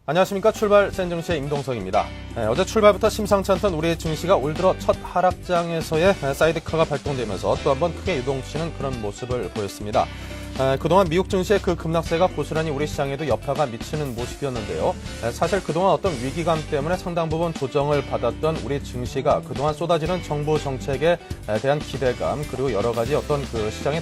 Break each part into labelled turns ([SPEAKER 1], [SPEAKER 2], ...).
[SPEAKER 1] 안녕하십니까. 출발 센정시의 임동석입니다. 어제 출발부터 심상치 않던 우리의 증시가 올 들어 첫 하락장에서의 사이드카가 발동되면서 또 한 번 크게 유동치는 그런 모습을 보였습니다. 그동안 미국 증시의 그 급락세가 고스란히 우리 시장에도 여파가 미치는 모습이었는데요. 사실 그동안 어떤 위기감 때문에 상당 부분 조정을 받았던 우리 증시가 그동안 쏟아지는 정부 정책에 대한 기대감, 그리고 여러 가지 어떤 그 시장에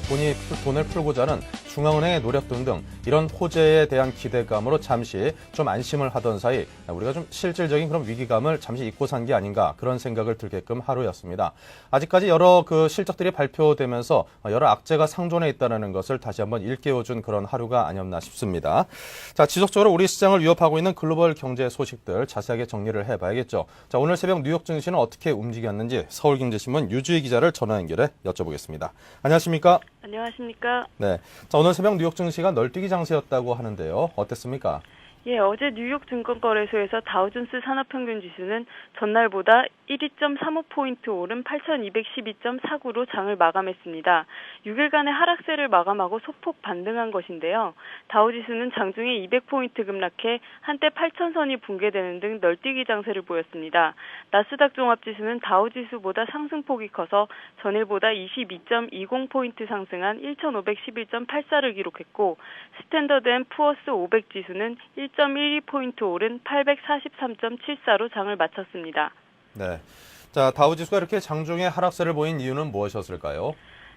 [SPEAKER 1] 돈을 풀고자 하는 중앙은행의 노력 등등 이런 호재에 대한 기대감으로 잠시 좀 안심을 하던 사이 우리가 좀 실질적인 그런 위기감을 잠시 잊고 산 게 아닌가 그런 생각을 들게끔 하루였습니다. 아직까지 여러 그 실적들이 발표되면서 여러 악재가 상존해 있다는 것을 다시 한번 일깨워준 그런 하루가 아니었나 싶습니다. 자, 지속적으로 우리 시장을 위협하고 있는 글로벌 경제 소식들 자세하게 정리를 해봐야겠죠. 자, 오늘 새벽 뉴욕 증시는 어떻게 움직였는지 서울경제신문 유주희 기자를 전화 연결해 여쭤보겠습니다. 안녕하십니까?
[SPEAKER 2] 안녕하십니까?
[SPEAKER 1] 네. 자, 오늘 새벽 뉴욕 증시가 널뛰기 장세였다고 하는데요. 어땠습니까?
[SPEAKER 2] 예, 어제 뉴욕 증권거래소에서 다우존스 산업평균지수는 전날보다 1.35포인트 오른 8,212.49로 장을 마감했습니다. 6일간의 하락세를 마감하고 소폭 반등한 것인데요. 다우지수는 장중에 200포인트 급락해 한때 8,000선이 붕괴되는 등 널뛰기 장세를 보였습니다. 나스닥 종합지수는 다우지수보다 상승폭이 커서 전일보다 22.20포인트 상승한 1,511.84를 기록했고 스탠더드 앤 푸어스 500지수는 1.12포인트 오른 843.74로 장을 마쳤습니다.
[SPEAKER 1] 네. 자, 다우지수가 이렇게 장중에 하락세를 보인 이유는 무엇이었을까요?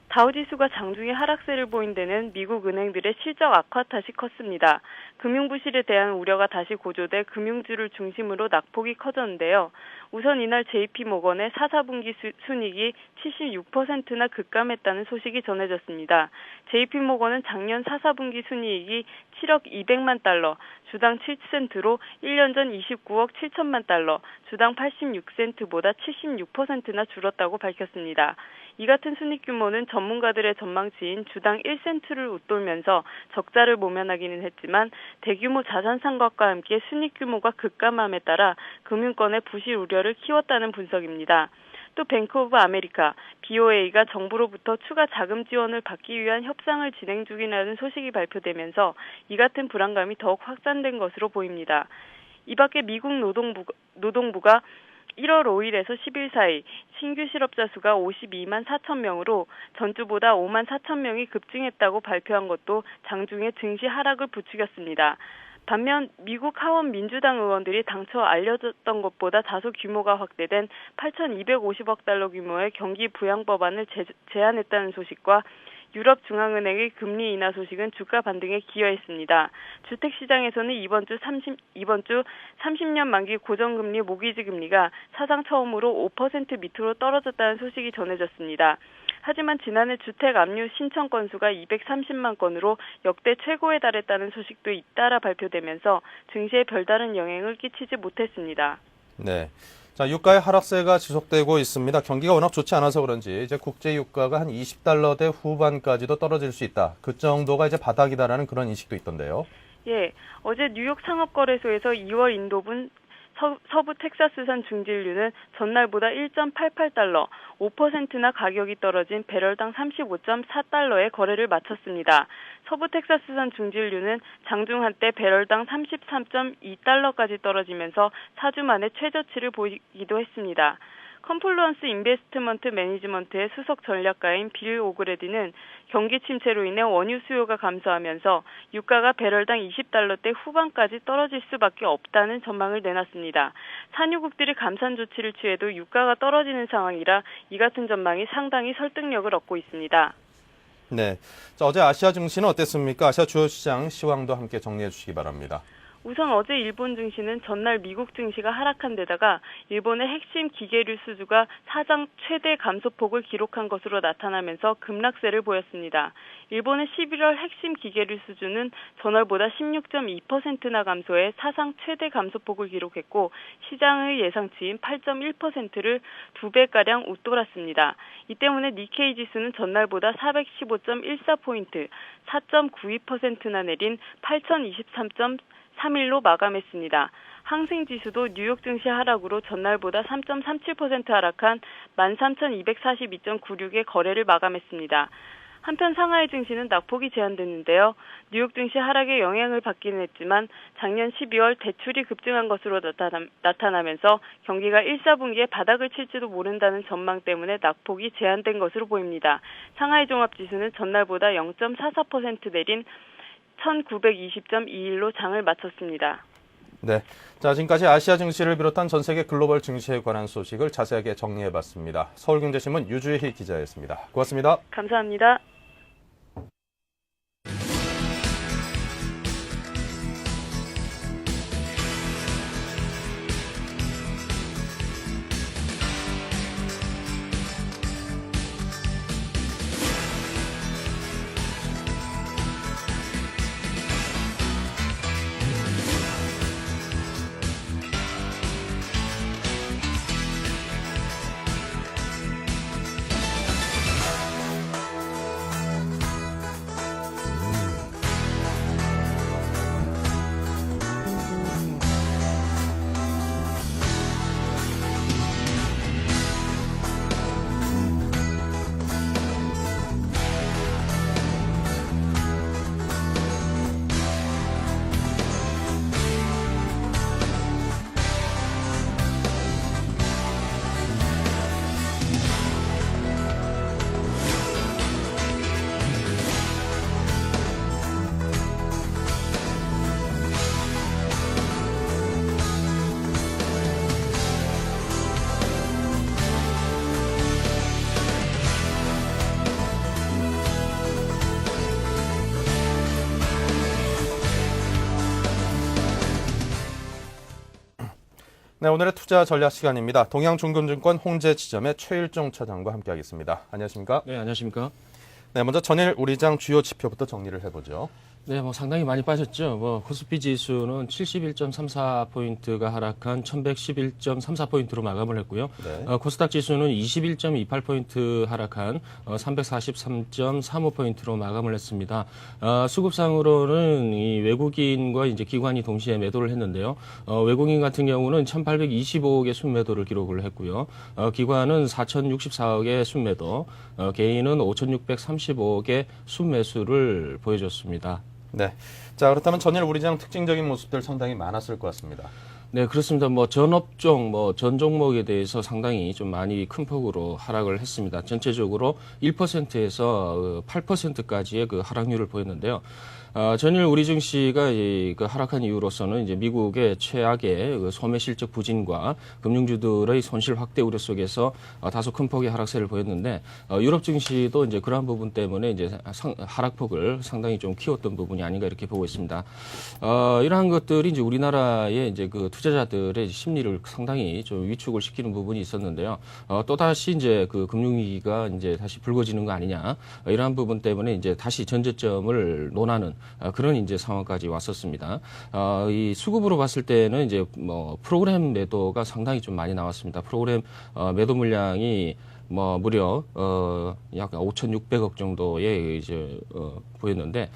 [SPEAKER 2] 다우지수가 장중에 하락세를 보인 데는 미국 은행들의 실적 악화 탓이 컸습니다. 금융부실에 대한 우려가 다시 고조돼 금융주를 중심으로 낙폭이 커졌는데요. 우선 이날 JP모건의 4분기 순이익이 76%나 급감했다는 소식이 전해졌습니다. JP모건은 작년 4분기 순이익이 7억 200만 달러, 주당 7센트로 1년 전 29억 7천만 달러, 주당 86센트보다 76%나 줄었다고 밝혔습니다. 이 같은 순이익 규모는 전문가들의 전망치인 주당 1센트를 웃돌면서 적자를 모면하기는 했지만 대규모 자산 상각과 함께 순이익 규모가 급감함에 따라 금융권의 부실 우려를 키웠다는 분석입니다. 또 뱅크 오브 아메리카, BOA가 정부로부터 추가 자금 지원을 받기 위한 협상을 진행 중이라는 소식이 발표되면서 이 같은 불안감이 더욱 확산된 것으로 보입니다. 이 밖에 미국 노동부가 1월 5일에서 10일 사이 신규 실업자 수가 52만 4천 명으로 전주보다 5만 4천 명이 급증했다고 발표한 것도 장중에 증시 하락을 부추겼습니다. 반면 미국 하원 민주당 의원들이 당초 알려졌던 것보다 다소 규모가 확대된 8,250억 달러 규모의 경기 부양 법안을 제안했다는 소식과 유럽 중앙은행의 금리 인하 소식은 주가 반등에 기여했습니다. 주택시장에서는 이번 주 30년 만기 고정금리 모기지 금리가 사상 처음으로 5% 밑으로 떨어졌다는 소식이 전해졌습니다. 하지만 지난해 주택 압류 신청 건수가 230만 건으로 역대 최고에 달했다는 소식도 잇따라 발표되면서 증시에 별다른 영향을 끼치지 못했습니다.
[SPEAKER 1] 네. 자, 유가의 하락세가 지속되고 있습니다. 경기가 워낙 좋지 않아서 그런지 이제 국제 유가가 한 20달러대 후반까지도 떨어질 수 있다. 그 정도가 이제 바닥이다라는 그런 인식도 있던데요.
[SPEAKER 2] 예, 어제 뉴욕 상업거래소에서 2월 인도분 서부 텍사스산 중진류는 전날보다 1.88달러, 5%나 가격이 떨어진 배럴당 35.4달러에 거래를 마쳤습니다. 서부 텍사스산 중진류는 장중 한때 배럴당 33.2달러까지 떨어지면서 4주 만에 최저치를 보이기도 했습니다. 컴플루언스 인베스트먼트 매니지먼트의 수석 전략가인 빌 오그레디는 경기 침체로 인해 원유 수요가 감소하면서 유가가 배럴당 20달러대 후반까지 떨어질 수밖에 없다는 전망을 내놨습니다. 산유국들이 감산 조치를 취해도 유가가 떨어지는 상황이라 이 같은 전망이 상당히 설득력을 얻고 있습니다.
[SPEAKER 1] 네. 자, 어제 아시아 증시는 어땠습니까? 아시아 주요 시장 시황도 함께 정리해 주시기 바랍니다.
[SPEAKER 2] 우선 어제 일본 증시는 전날 미국 증시가 하락한 데다가 일본의 핵심 기계류 수주가 사상 최대 감소폭을 기록한 것으로 나타나면서 급락세를 보였습니다. 일본의 11월 핵심 기계류 수주는 전월보다 16.2%나 감소해 사상 최대 감소폭을 기록했고 시장의 예상치인 8.1%를 2배가량 웃돌았습니다. 이 때문에 니케이 지수는 전날보다 415.14포인트, 4.92%나 내린 8,023.31로 마감했습니다. 항생지수도 뉴욕 증시 하락으로 전날보다 3.37% 하락한 13,242.96의 거래를 마감했습니다. 한편 상하이 증시는 낙폭이 제한됐는데요. 뉴욕 증시 하락에 영향을 받기는 했지만 작년 12월 대출이 급증한 것으로 나타나면서 경기가 1, 4분기에 바닥을 칠지도 모른다는 전망 때문에 낙폭이 제한된 것으로 보입니다. 상하이 종합지수는 전날보다 0.44% 내린 1920.21로 장을 마쳤습니다.
[SPEAKER 1] 네. 자, 지금까지 아시아 증시를 비롯한 전 세계 글로벌 증시에 관한 소식을 자세하게 정리해봤습니다. 서울경제신문 유주희 기자였습니다. 고맙습니다.
[SPEAKER 2] 감사합니다.
[SPEAKER 1] 네, 오늘의 투자 전략 시간입니다. 동양중금증권 홍제 지점의 최일종 차장과 함께하겠습니다. 안녕하십니까?
[SPEAKER 3] 네, 안녕하십니까?
[SPEAKER 1] 네, 먼저 전일 우리장 주요 지표부터 정리를 해보죠.
[SPEAKER 3] 네, 상당히 많이 빠졌죠. 코스피 지수는 71.34포인트가 하락한 1111.34포인트로 마감을 했고요.
[SPEAKER 1] 네.
[SPEAKER 3] 코스닥 지수는 21.28포인트 하락한 343.35포인트로 마감을 했습니다. 수급상으로는 이 외국인과 이제 기관이 동시에 매도를 했는데요. 외국인 같은 경우는 1,825억의 순매도를 기록을 했고요. 기관은 4,064억의 순매도, 개인은 5,635억의 순매수를 보여줬습니다.
[SPEAKER 1] 네. 자, 그렇다면 전일 우리장 특징적인 모습들 상당히 많았을 것 같습니다.
[SPEAKER 3] 네, 그렇습니다. 전 업종, 전 종목에 대해서 상당히 좀 많이 큰 폭으로 하락을 했습니다. 전체적으로 1%에서 8%까지의 그 하락률을 보였는데요. 전일 우리 증시가 그 하락한 이유로서는 이제 미국의 최악의 그 소매 실적 부진과 금융주들의 손실 확대 우려 속에서 다소 큰 폭의 하락세를 보였는데, 유럽 증시도 이제 그러한 부분 때문에 이제 하락폭을 상당히 좀 키웠던 부분이 아닌가 이렇게 보고 있습니다. 이러한 것들이 이제 우리나라의 이제 그 투자자들의 심리를 상당히 좀 위축을 시키는 부분이 있었는데요. 또다시 이제 그 금융위기가 이제 다시 불거지는 거 아니냐, 이러한 부분 때문에 이제 다시 전제점을 논하는 그런 이제 상황까지 왔었습니다. 이 수급으로 봤을 때는 이제 프로그램 매도가 상당히 좀 많이 나왔습니다. 프로그램 매도 물량이 무려 약 5,600억 정도의 이제 보였는데,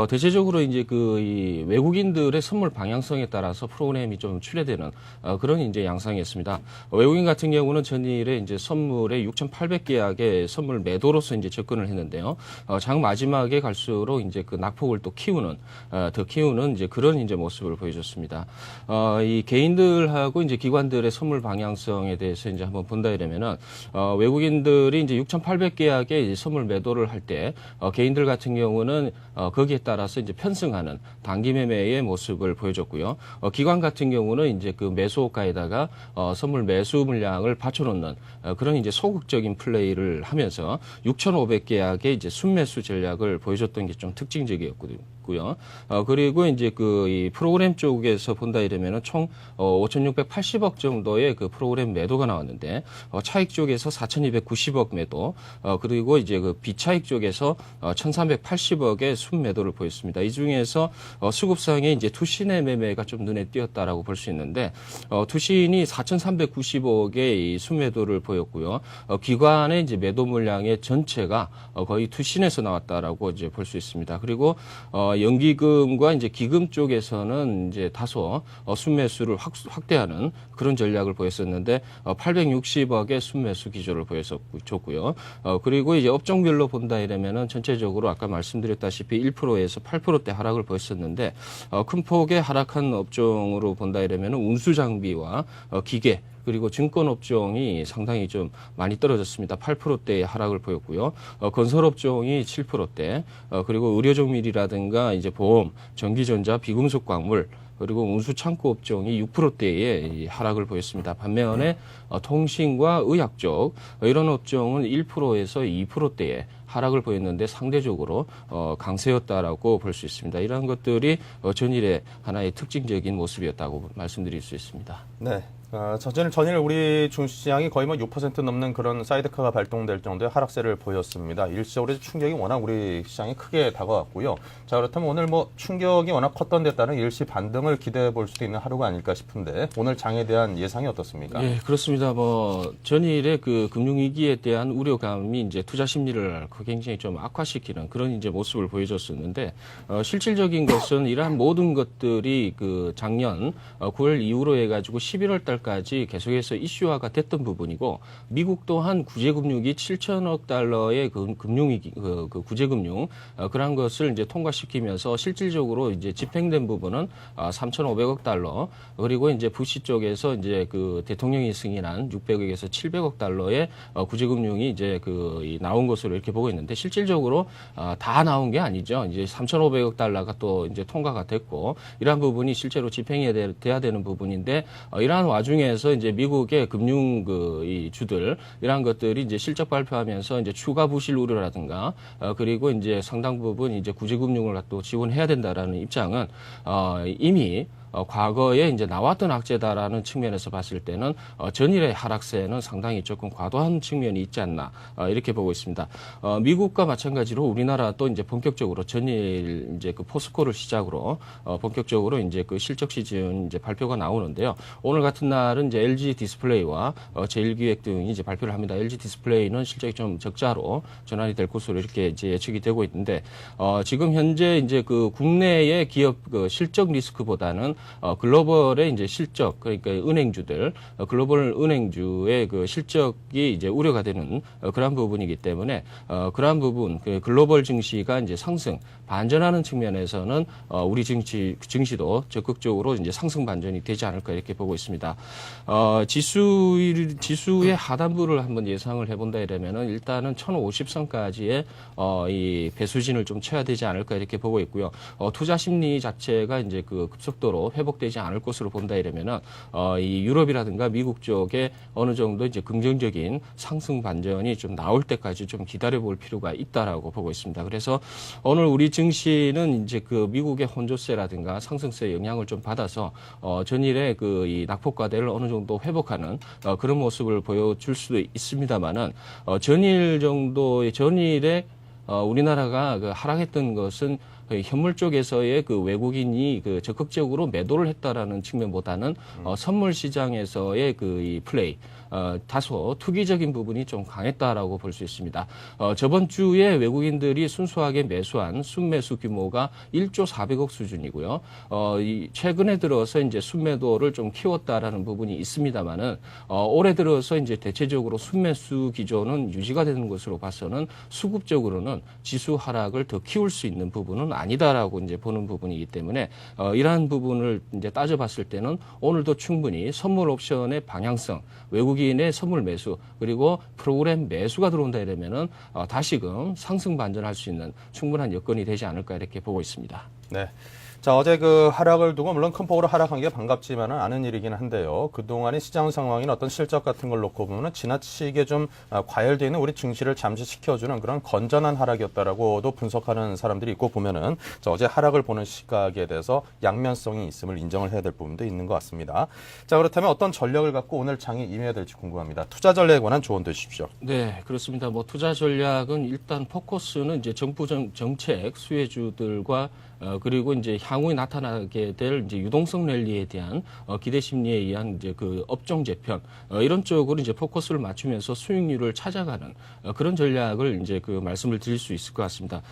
[SPEAKER 3] 대체적으로 이제 이 외국인들의 선물 방향성에 따라서 프로그램이 좀 출회되는 그런 이제 양상이었습니다. 외국인 같은 경우는 전일에 이제 선물에 6,800계약의 선물 매도로서 이제 접근을 했는데요. 장 마지막에 갈수록 이제 그 낙폭을 또 더 키우는 이제 그런 이제 모습을 보여줬습니다. 이 개인들하고 이제 기관들의 선물 방향성에 대해서 이제 한번 본다 이러면은, 외국인들이 이제 6,800계약의 선물 매도를 할 때, 개인들 같은 경우는 거기에 따라서 이제 편승하는 단기 매매의 모습을 보여줬고요. 기관 같은 경우는 이제 그 매수호가에다가 선물 매수 물량을 받쳐놓는 그런 이제 소극적인 플레이를 하면서 6,500계약의 이제 순매수 전략을 보여줬던 게 좀 특징적이었거든요. 그리고 이제 이 프로그램 쪽에서 본다 이러면은 총 5,680억 정도의 그 프로그램 매도가 나왔는데, 차익 쪽에서 4,290억 매도, 그리고 이제 그 비차익 쪽에서 1,380억의 순매도를 보였습니다. 이 중에서 수급상의 이제 투신의 매매가 좀 눈에 띄었다라고 볼 수 있는데, 투신이 4,395억의 이 순매도를 보였고요. 기관의 이제 매도 물량의 전체가 거의 투신에서 나왔다라고 이제 볼 수 있습니다. 그리고 연기금과 이제 기금 쪽에서는 이제 다소 순매수를 확대하는 그런 전략을 보였었는데 860억의 순매수 기조를 보였었고요. 그리고 이제 업종별로 본다 이러면은 전체적으로 아까 말씀드렸다시피 1%에서 8%대 하락을 보였었는데 큰 폭의 하락한 업종으로 본다 이러면은 운수 장비와 기계 그리고 증권업종이 상당히 좀 많이 떨어졌습니다. 8%대의 하락을 보였고요. 건설업종이 7%대, 그리고 의료종밀이라든가 이제 보험, 전기전자, 비금속 광물, 그리고 운수창고 업종이 6%대의 하락을 보였습니다. 반면에 통신과 의학 쪽 이런 업종은 1%에서 2%대의 하락을 보였는데 상대적으로 강세였다라고 볼 수 있습니다. 이러한 것들이 전일의 하나의 특징적인 모습이었다고 말씀드릴 수 있습니다.
[SPEAKER 1] 네. 전일 우리 주시장이 거의 6% 넘는 그런 사이드카가 발동될 정도의 하락세를 보였습니다. 일시적으로 충격이 워낙 우리 시장에 크게 다가왔고요. 자, 그렇다면 오늘 충격이 워낙 컸던 데 따른 일시 반등을 기대해 볼 수도 있는 하루가 아닐까 싶은데 오늘 장에 대한 예상이 어떻습니까?
[SPEAKER 3] 예, 그렇습니다. 전일의 그 금융위기에 대한 우려감이 이제 투자 심리를 굉장히 좀 악화시키는 그런 이제 모습을 보여줬었는데, 실질적인 것은 이러한 모든 것들이 그 작년 9월 이후로 해가지고 11월 달 까지 계속해서 이슈화가 됐던 부분이고, 미국 또한 구제금융이 7천억 달러의 그 금융위기, 그 구제금융 그런 것을 이제 통과시키면서 실질적으로 이제 집행된 부분은 3,500억 달러, 그리고 이제 부시 쪽에서 이제 그 대통령이 승인한 600억에서 700억 달러의 구제금융이 이제 나온 것으로 이렇게 보고 있는데, 실질적으로 다 나온 게 아니죠. 이제 3,500억 달러가 또 이제 통과가 됐고, 이러한 부분이 실제로 집행이 돼야 되는 부분인데, 이러한 와중에서 이제 미국의 금융 이 주들 이러한 것들이 이제 실적 발표하면서 이제 추가 부실 우려라든가 그리고 이제 상당 부분 이제 구제금융을 또 지원해야 된다라는 입장은 이미 과거에 이제 나왔던 악재다라는 측면에서 봤을 때는 전일의 하락세는 상당히 조금 과도한 측면이 있지 않나 이렇게 보고 있습니다. 미국과 마찬가지로 우리나라도 이제 본격적으로 전일 이제 그 포스코를 시작으로 본격적으로 이제 그 실적 시즌 이제 발표가 나오는데요. 오늘 같은 날은 이제 LG 디스플레이와 제일기획 등이 이제 발표를 합니다. LG 디스플레이는 실적이 좀 적자로 전환이 될 것으로 이렇게 이제 예측이 되고 있는데, 지금 현재 이제 그 국내의 기업 그 실적 리스크보다는 글로벌의 이제 실적, 그러니까 은행주들, 글로벌 은행주의 그 실적이 이제 우려가 되는 그러한 부분이기 때문에, 그러한 부분, 그 글로벌 증시가 이제 상승, 반전하는 측면에서는 우리 증시도 적극적으로 이제 상승 반전이 되지 않을까 이렇게 보고 있습니다. 지수의 하단부를 한번 예상을 해본다 이러면은 일단은 1,050선까지의 이 배수진을 좀 쳐야 되지 않을까 이렇게 보고 있고요. 투자 심리 자체가 이제 그 급속도로 회복되지 않을 것으로 본다 이러면은 이 유럽이라든가 미국 쪽에 어느 정도 이제 긍정적인 상승 반전이 좀 나올 때까지 좀 기다려볼 필요가 있다라고 보고 있습니다. 그래서 오늘 우리 증시는 이제 그 미국의 혼조세라든가 상승세 영향을 좀 받아서 전일에 그 이 낙폭과대를 어느 정도 회복하는 그런 모습을 보여줄 수도 있습니다만은 전일에 우리나라가 그 하락했던 것은 현물 쪽에서의 그 외국인이 그 적극적으로 매도를 했다라는 측면보다는 선물 시장에서의 그 이 플레이, 다소 투기적인 부분이 좀 강했다라고 볼 수 있습니다. 저번 주에 외국인들이 순수하게 매수한 순매수 규모가 1조 400억 수준이고요. 최근에 들어서 이제 순매도를 좀 키웠다라는 부분이 있습니다만은 올해 들어서 이제 대체적으로 순매수 기조는 유지가 되는 것으로 봐서는 수급적으로는 지수 하락을 더 키울 수 있는 부분은 아니다라고 이제 보는 부분이기 때문에 이러한 부분을 이제 따져봤을 때는 오늘도 충분히 선물 옵션의 방향성, 외국인의 선물 매수 그리고 프로그램 매수가 들어온다 이러면은 다시금 상승 반전할 수 있는 충분한 여건이 되지 않을까 이렇게 보고 있습니다.
[SPEAKER 1] 네. 자, 어제 그 하락을 두고 물론 큰 폭으로 하락한 게 반갑지만은 않은 일이긴 한데요. 그동안의 시장 상황이나 어떤 실적 같은 걸 놓고 보면은 지나치게 좀 과열되어 있는 우리 증시를 잠시시켜주는 그런 건전한 하락이었다라고도 분석하는 사람들이 있고 보면은 어제 하락을 보는 시각에 대해서 양면성이 있음을 인정을 해야 될 부분도 있는 것 같습니다. 자, 그렇다면 어떤 전략을 갖고 오늘 장에 임해야 될지 궁금합니다. 투자 전략에 관한 조언도 주십시오.
[SPEAKER 3] 네, 그렇습니다. 투자 전략은 일단 포커스는 이제 정부 정책 수혜주들과 그리고 이제 향후에 나타나게 될 이제 유동성 랠리에 대한 기대 심리에 의한 이제 그 업종 재편 이런 쪽으로 이제 포커스를 맞추면서 수익률을 찾아가는 그런 전략을 이제 그 말씀을 드릴 수 있을 것 같습니다.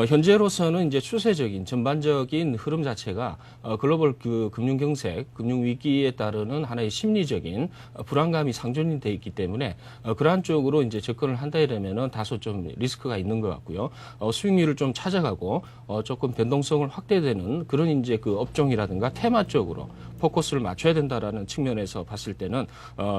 [SPEAKER 3] 현재로서는 이제 추세적인 전반적인 흐름 자체가 글로벌 그 금융 경색, 금융 위기에 따르는 하나의 심리적인 불안감이 상존이 돼 있기 때문에 그러한 쪽으로 이제 접근을 한다 이러면은 다소 좀 리스크가 있는 것 같고요. 수익률을 좀 찾아가고 조금 변동성을 확대되는 그런 이제 그 업종이라든가 테마 쪽으로 포커스를 맞춰야 된다라는 측면에서 봤을 때는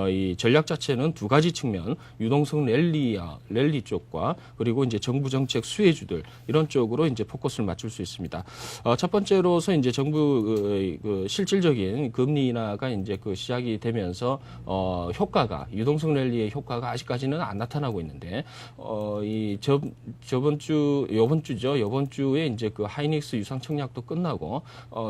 [SPEAKER 3] 이 전략 자체는 두 가지 측면, 유동성 랠리 쪽과 그리고 이제 정부 정책 수혜주들 이런 쪽으로 이제 포커스를 맞출 수 있습니다. 첫 번째로서 이제 정부 그 실질적인 금리 인하가 이제 그 시작이 되면서 효과가 유동성 랠리의 효과가 아직까지는 안 나타나고 있는데 이 요번 주에 이제 그 하이닉스 유상 청약도 끝나고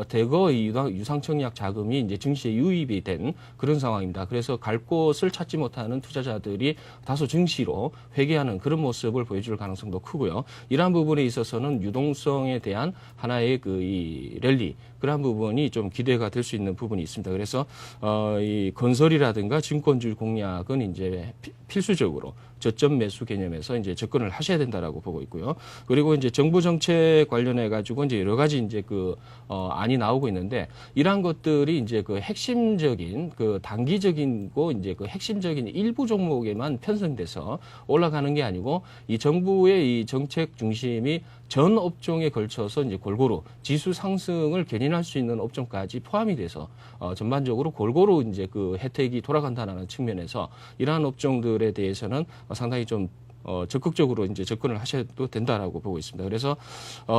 [SPEAKER 3] 대거 이 유상 청약 자금이 이제 증시에 유입이 된 그런 상황입니다. 그래서 갈 곳을 찾지 못하는 투자자들이 다소 증시로 회귀하는 그런 모습을 보여줄 가능성도 크고요. 이러한 부분에 있어서는 유동성에 대한 하나의 그 이 랠리 그러한 부분이 좀 기대가 될 수 있는 부분이 있습니다. 그래서 이 건설이라든가 증권주 공략은 이제 필수적으로 저점 매수 개념에서 이제 접근을 하셔야 된다라고 보고 있고요. 그리고 이제 정부 정책 관련해 가지고 이제 여러 가지 이제 그 안이 나오고 있는데 이러한 것들이 이제 그 핵심적인 그 단기적인고 이제 그 핵심적인 일부 종목에만 편성돼서 올라가는 게 아니고 이 정부의 이 정책 중심이 전 업종에 걸쳐서 이제 골고루 지수 상승을 견인할 수 있는 업종까지 포함이 돼서 전반적으로 골고루 이제 그 혜택이 돌아간다는 측면에서 이러한 업종들에 대해서는 상당히 좀 적극적으로 이제 접근을 하셔도 된다라고 보고 있습니다. 그래서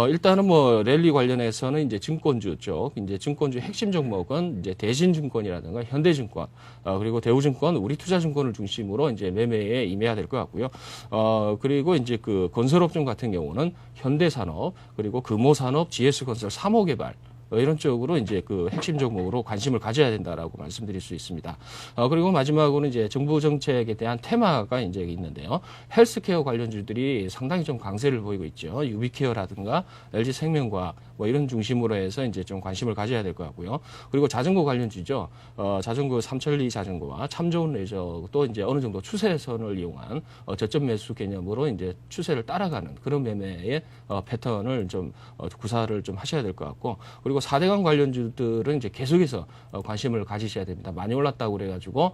[SPEAKER 3] 일단은 뭐 랠리 관련해서는 이제 증권주 쪽, 이제 증권주 핵심 종목은 이제 대신증권이라든가 현대증권, 그리고 대우증권, 우리투자증권을 중심으로 이제 매매에 임해야 될 것 같고요. 그리고 이제 그 건설업종 같은 경우는 현대산업, 그리고 금호산업, GS건설, 삼호개발 이런 쪽으로 이제 그 핵심 종목으로 관심을 가져야 된다라고 말씀드릴 수 있습니다. 그리고 마지막으로는 이제 정부 정책에 대한 테마가 이제 있는데요. 헬스케어 관련주들이 상당히 좀 강세를 보이고 있죠. 유비케어라든가 LG생명과학 뭐 이런 중심으로 해서 이제 좀 관심을 가져야 될 것 같고요. 그리고 자전거 관련주죠. 자전거 삼천리 자전거와 참 좋은 레저도 이제 어느 정도 추세선을 이용한 저점 매수 개념으로 이제 추세를 따라가는 그런 매매의 패턴을 좀 구사를 좀 하셔야 될 것 같고 그리고 4대강 관련주들은 이제 계속해서 관심을 가지셔야 됩니다. 많이 올랐다고 그래가지고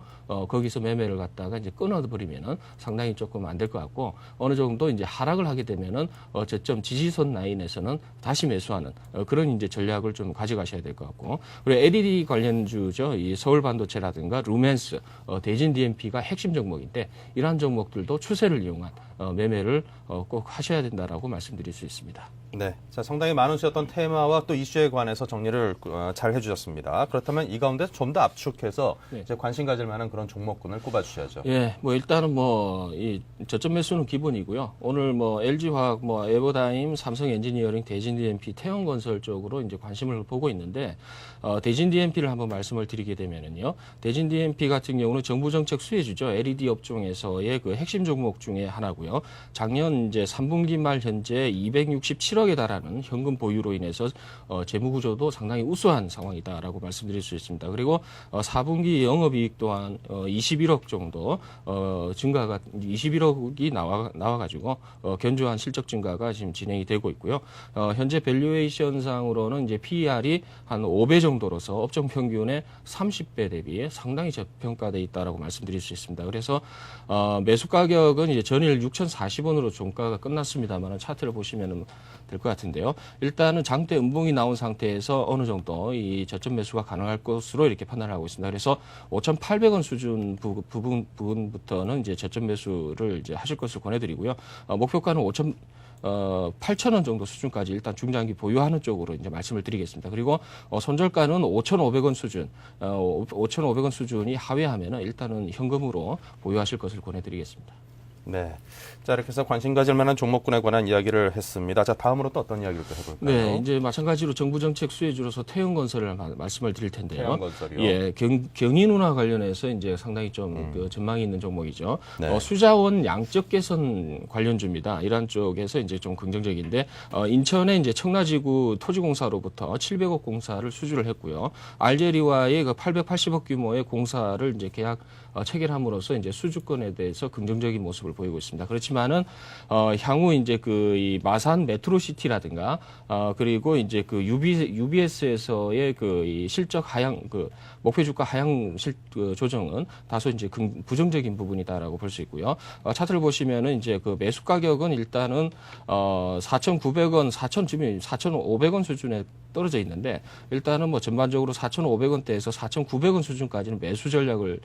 [SPEAKER 3] 거기서 매매를 갖다가 이제 끊어버리면은 상당히 조금 안 될 것 같고 어느 정도 이제 하락을 하게 되면은 저점 지지선 라인에서는 다시 매수하는 그런 이제 전략을 좀 가져가셔야 될 것 같고 그리고 LED 관련주죠. 이 서울반도체라든가 루멘스, 대진 DMP가 핵심 종목인데 이러한 종목들도 추세를 이용한 매매를 꼭 하셔야 된다라고 말씀드릴 수 있습니다.
[SPEAKER 1] 네, 자 상당히 많은 수였던 테마와 또 이슈에 관해서 정리를 잘 해주셨습니다. 그렇다면 이 가운데 좀 더 압축해서
[SPEAKER 3] 네.
[SPEAKER 1] 이제 관심 가질 만한 그런 종목군을 꼽아주셔야죠.
[SPEAKER 3] 예, 뭐 일단은 뭐 이 저점 매수는 기본이고요. 오늘 뭐 LG화학, 뭐 에버다임, 삼성엔지니어링, 대진DMP, 태형건설 쪽으로 이제 관심을 보고 있는데 대진DMP를 한번 말씀을 드리게 되면은요, 대진DMP 같은 경우는 정부 정책 수혜주죠. LED 업종에서의 그 핵심 종목 중에 하나고요. 작년 이제 3분기 말 현재 267억에 달하는 현금 보유로 인해서 재무 구조도 상당히 우수한 상황이다라고 말씀드릴 수 있습니다. 그리고 4분기 영업이익 또한 21억 정도 증가가 21억이 나와가지고 견조한 실적 증가가 지금 진행이 되고 있고요. 현재 밸류에이션상으로는 이제 PER이 한 5배 정도로서 업종 평균의 30배 대비 상당히 저평가돼 있다라고 말씀드릴 수 있습니다. 그래서 매수 가격은 이제 전일 6,040원으로 종가가 끝났습니다만 차트를 보시면 될 것 같은데요. 일단은 장대 음봉이 나온 상태에서 어느 정도 이 저점 매수가 가능할 것으로 이렇게 판단을 하고 있습니다. 그래서 5,800원 수준 부분부터는 이제 저점 매수를 이제 하실 것을 권해드리고요. 목표가는 8,000원 정도 수준까지 일단 중장기 보유하는 쪽으로 이제 말씀을 드리겠습니다. 그리고 손절가는 5,500원 수준, 5,500원 수준이 하회하면은 일단은 현금으로 보유하실 것을 권해드리겠습니다.
[SPEAKER 1] 네. 자, 이렇게 해서 관심 가질 만한 종목군에 관한 이야기를 했습니다. 자, 다음으로 또 어떤 이야기를 또 해볼까요?
[SPEAKER 3] 네, 이제 마찬가지로 정부 정책 수혜주로서 태형건설을 말씀을 드릴 텐데요.
[SPEAKER 1] 태형건설이요?
[SPEAKER 3] 예, 경인운하 관련해서 이제 상당히 좀 그 전망이 있는 종목이죠.
[SPEAKER 1] 네.
[SPEAKER 3] 수자원 양적 개선 관련주입니다. 이런 쪽에서 이제 좀 긍정적인데 인천의 이제 청라지구 토지공사로부터 700억 공사를 수주를 했고요. 알제리와의 그 880억 규모의 공사를 이제 계약 체결함으로써 이제 수주권에 대해서 긍정적인 모습을 보이고 있습니다. 그렇지만은 향후 이제 이 마산 메트로시티라든가 그리고 이제 그 UBS에서의 이 실적 하향 목표 주가 하향 조정은 다소 이제 부정적인 부분이다라고 볼 수 있고요. 차트를 보시면은 이제 그 매수 가격은 일단은 4,900원, 4,500원 수준에 떨어져 있는데 일단은 뭐 전반적으로 4,500원대에서 4,900원 수준까지는 매수 전략을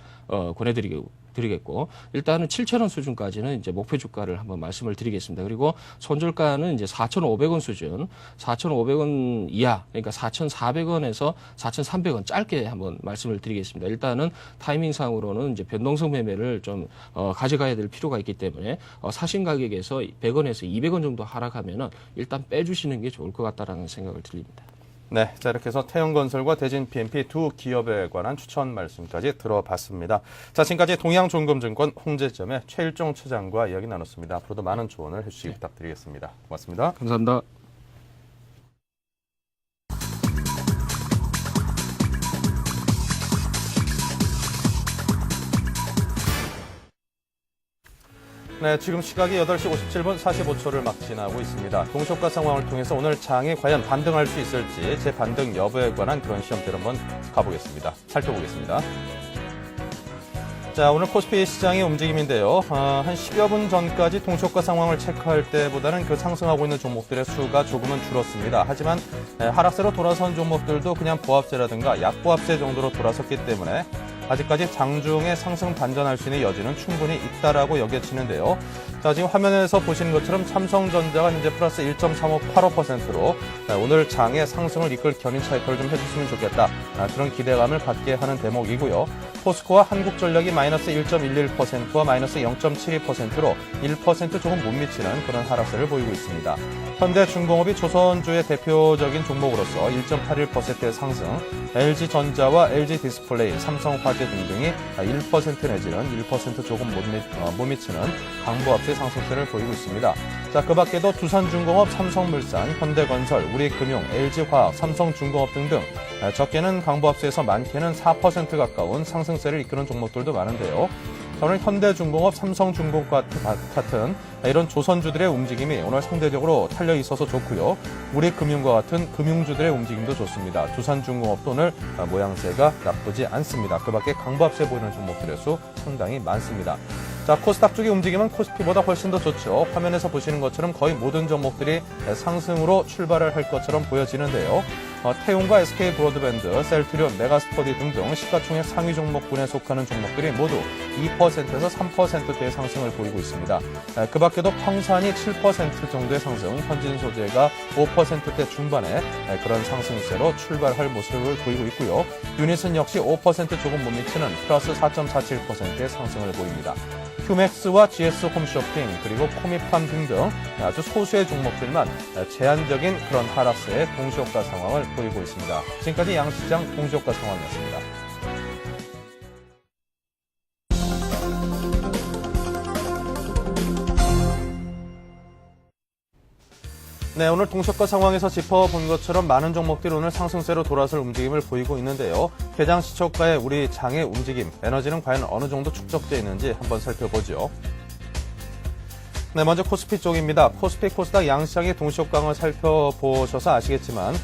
[SPEAKER 3] 권해드리겠고 일단은 7,000원 수준까지는 이제 목표 주가를 한번 말씀을 드리겠습니다. 그리고 손절가는 이제 4,500원 수준, 4,500원 이하, 그러니까 4,400원에서 4,300원 짧게 한번 말씀을 드리겠습니다. 일단은 타이밍상으로는 이제 변동성 매매를 좀 가져가야 될 필요가 있기 때문에 사신 가격에서 100원에서 200원 정도 하락하면은 일단 빼주시는 게 좋을 것 같다라는 생각을 드립니다.
[SPEAKER 1] 네, 자 이렇게 해서 태형건설과 대진 PMP 두 기업에 관한 추천 말씀까지 들어봤습니다. 자, 지금까지 동양종금증권 홍제점의 최일종 차장과 이야기 나눴습니다. 앞으로도 많은 조언을 해주시기 부탁드리겠습니다. 고맙습니다.
[SPEAKER 3] 감사합니다.
[SPEAKER 1] 네, 지금 시각이 8시 57분 45초를 막 지나고 있습니다. 동시효과 상황을 통해서 오늘 장에 과연 반등할 수 있을지 재반등 여부에 관한 그런 시험대로 한번 가보겠습니다. 살펴보겠습니다. 자, 오늘 코스피 시장의 움직임인데요. 한 10여 분 전까지 동시효과 상황을 체크할 때보다는 그 상승하고 있는 종목들의 수가 조금은 줄었습니다. 하지만 하락세로 돌아선 종목들도 그냥 보합세라든가 약보합세 정도로 돌아섰기 때문에 아직까지 장중에 상승 반전할 수 있는 여지는 충분히 있다라고 여겨지는데요. 자, 지금 화면에서 보시는 것처럼 삼성전자가 현재 플러스 1.3585%로 오늘 장의 상승을 이끌 견인 차익을 좀 해줬으면 좋겠다. 그런 기대감을 갖게 하는 대목이고요. 포스코와 한국전력이 마이너스 1.11%와 마이너스 0.72%로 1% 조금 못 미치는 그런 하락세를 보이고 있습니다. 현대중공업이 조선주의 대표적인 종목으로서 1.81%의 상승, LG전자와 LG디스플레이, 삼성화재 등등이 1% 내지는 1% 조금 못 미치는 강보합세 상승세를 보이고 있습니다. 자, 그 밖에도 두산중공업, 삼성물산, 현대건설, 우리금융, LG화학, 삼성중공업 등등 적게는 강보합세에서 많게는 4% 가까운 상승세를 이끄는 종목들도 많은데요. 오늘 현대중공업, 삼성중공업 같은 이런 조선주들의 움직임이 오늘 상대적으로 탄력이 있어서 좋고요. 우리금융과 같은 금융주들의 움직임도 좋습니다. 두산중공업도 오늘 모양새가 나쁘지 않습니다. 그 밖에 강보합세 보이는 종목들의 수 상당히 많습니다. 자, 코스닥 쪽의 움직임은 코스피보다 훨씬 더 좋죠. 화면에서 보시는 것처럼 거의 모든 종목들이 상승으로 출발을 할 것처럼 보여지는데요. 태용과 SK 브로드밴드, 셀트리온, 메가스터디 등등 시가총액 상위 종목군에 속하는 종목들이 모두 2%에서 3%대의 상승을 보이고 있습니다. 그 밖에도 평산이 7% 정도의 상승, 현진소재가 5%대 중반의 그런 상승세로 출발할 모습을 보이고 있고요. 유닛은 역시 5% 조금 못 미치는 플러스 4.47%의 상승을 보입니다. 휴맥스와 GS홈쇼핑 그리고 코미팜 등등 아주 소수의 종목들만 제한적인 그런 하락세의 동시효과 상황을 보이고 있습니다. 지금까지 양시장 동시효과 상황이었습니다. 네, 오늘 동시효과 상황에서 짚어본 것처럼 많은 종목들이 오늘 상승세로 돌아설 움직임을 보이고 있는데요. 개장 시초가의 우리 장의 움직임, 에너지는 과연 어느 정도 축적되어 있는지 한번 살펴보죠. 네, 먼저 코스피 쪽입니다. 코스피, 코스닥 양시장의 동시효과를 살펴보셔서 아시겠지만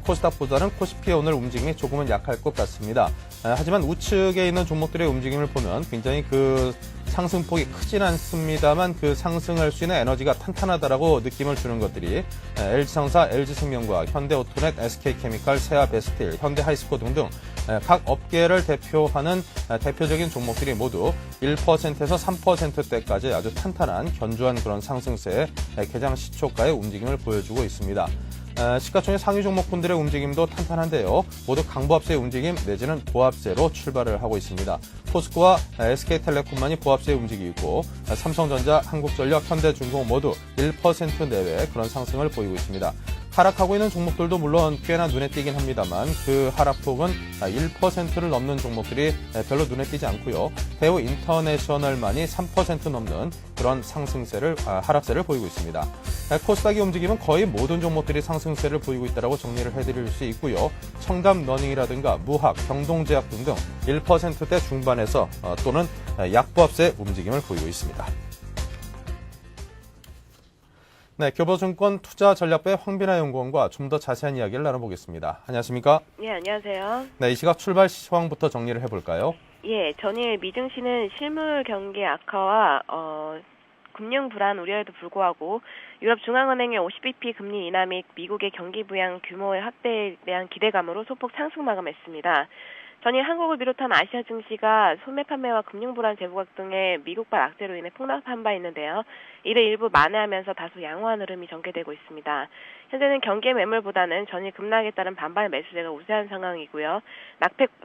[SPEAKER 1] 코스닥보다는 코스피의 오늘 움직임이 조금은 약할 것 같습니다. 하지만 우측에 있는 종목들의 움직임을 보면 굉장히 그 상승폭이 크진 않습니다만 그 상승할 수 있는 에너지가 탄탄하다라고 느낌을 주는 것들이 LG상사, LG생명과학, 현대오토넷, SK케미칼, 세아베스틸, 현대하이스코 등등 각 업계를 대표하는 대표적인 종목들이 모두 1%에서 3%대까지 아주 탄탄한 견조한 그런 상승세의 개장 시초가의 움직임을 보여주고 있습니다. 시가총액 상위 종목군들의 움직임도 탄탄한데요. 모두 강보합세의 움직임 내지는 보합세로 출발을 하고 있습니다. 포스코와 SK텔레콤만이 보합세의 움직이고 삼성전자, 한국전력, 현대중공 모두 1% 내외 그런 상승을 보이고 있습니다. 하락하고 있는 종목들도 물론 꽤나 눈에 띄긴 합니다만 그 하락폭은 1%를 넘는 종목들이 별로 눈에 띄지 않고요. 대우 인터내셔널만이 3% 넘는 그런 하락세를 보이고 있습니다. 코스닥의 움직임은 거의 모든 종목들이 상승세를 보이고 있다고 정리를 해드릴 수 있고요. 청담러닝이라든가 무학, 경동제약 등등 1%대 중반에서 또는 약보합세 움직임을 보이고 있습니다. 네, 교보증권 투자전략부의 황비나 연구원과 좀 더 자세한 이야기를 나눠보겠습니다. 안녕하십니까?
[SPEAKER 2] 네, 안녕하세요.
[SPEAKER 1] 네, 이 시각 출발 상황부터 정리를 해볼까요?
[SPEAKER 2] 예, 전일 미증시는 실물 경기 악화와 금융 불안 우려에도 불구하고 유럽 중앙은행의 50bp 금리 인하 및 미국의 경기 부양 규모의 확대에 대한 기대감으로 소폭 상승 마감했습니다. 전일 한국을 비롯한 아시아 증시가 소매 판매와 금융 불안 재부각 등의 미국발 악재로 인해 폭락한 바 있는데요. 이를 일부 만회하면서 다소 양호한 흐름이 전개되고 있습니다. 현재는 경기의 매물보다는 전일 급락에 따른 반발 매수세가 우세한 상황이고요.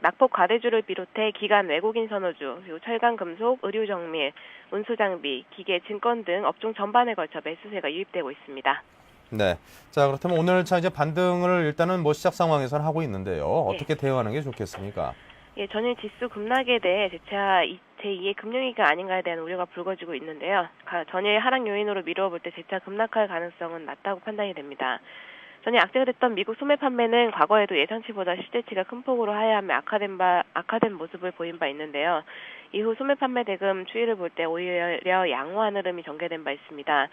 [SPEAKER 2] 낙폭 과대주를 비롯해 기관 외국인 선호주, 그리고 철강 금속, 의류 정밀, 운수 장비, 기계, 증권 등 업종 전반에 걸쳐 매수세가 유입되고 있습니다.
[SPEAKER 1] 네. 자, 그렇다면 오늘 이제 반등을 일단은 시작 상황에서는 하고 있는데요. 어떻게 대응하는 게 좋겠습니까?
[SPEAKER 2] 예, 전일 지수 급락에 대해 재차 제2의 금융위기가 아닌가에 대한 우려가 불거지고 있는데요. 전일 하락 요인으로 미루어 볼 때 재차 급락할 가능성은 낮다고 판단이 됩니다. 전일 악재가 됐던 미국 소매 판매는 과거에도 예상치보다 실제치가 큰 폭으로 하향하며 악화된 모습을 보인 바 있는데요. 이후 소매 판매 대금 추이를 볼 때 오히려 양호한 흐름이 전개된 바 있습니다.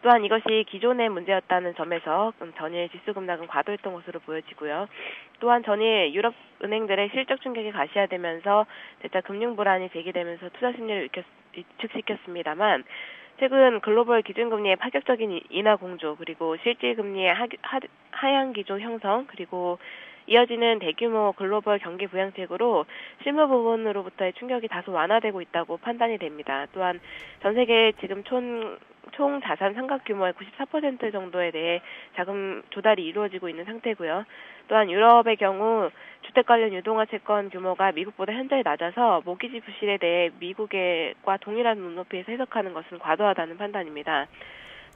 [SPEAKER 2] 또한 이것이 기존의 문제였다는 점에서 전일 지수 급락은 과도했던 것으로 보여지고요. 또한 전일 유럽 은행들의 실적 충격이 가시화되면서 재차 금융 불안이 제기되면서 투자 심리를 위축시켰습니다만 최근 글로벌 기준금리의 파격적인 인하 공조, 그리고 실질금리의 하향 기조 형성, 그리고 이어지는 대규모 글로벌 경기 부양책으로 실무 부분으로부터의 충격이 다소 완화되고 있다고 판단이 됩니다. 또한 전 세계 지금 총 자산 상각 규모의 94% 정도에 대해 자금 조달이 이루어지고 있는 상태고요. 또한 유럽의 경우 주택 관련 유동화 채권 규모가 미국보다 현저히 낮아서 모기지 부실에 대해 미국과 동일한 눈높이에서 해석하는 것은 과도하다는 판단입니다.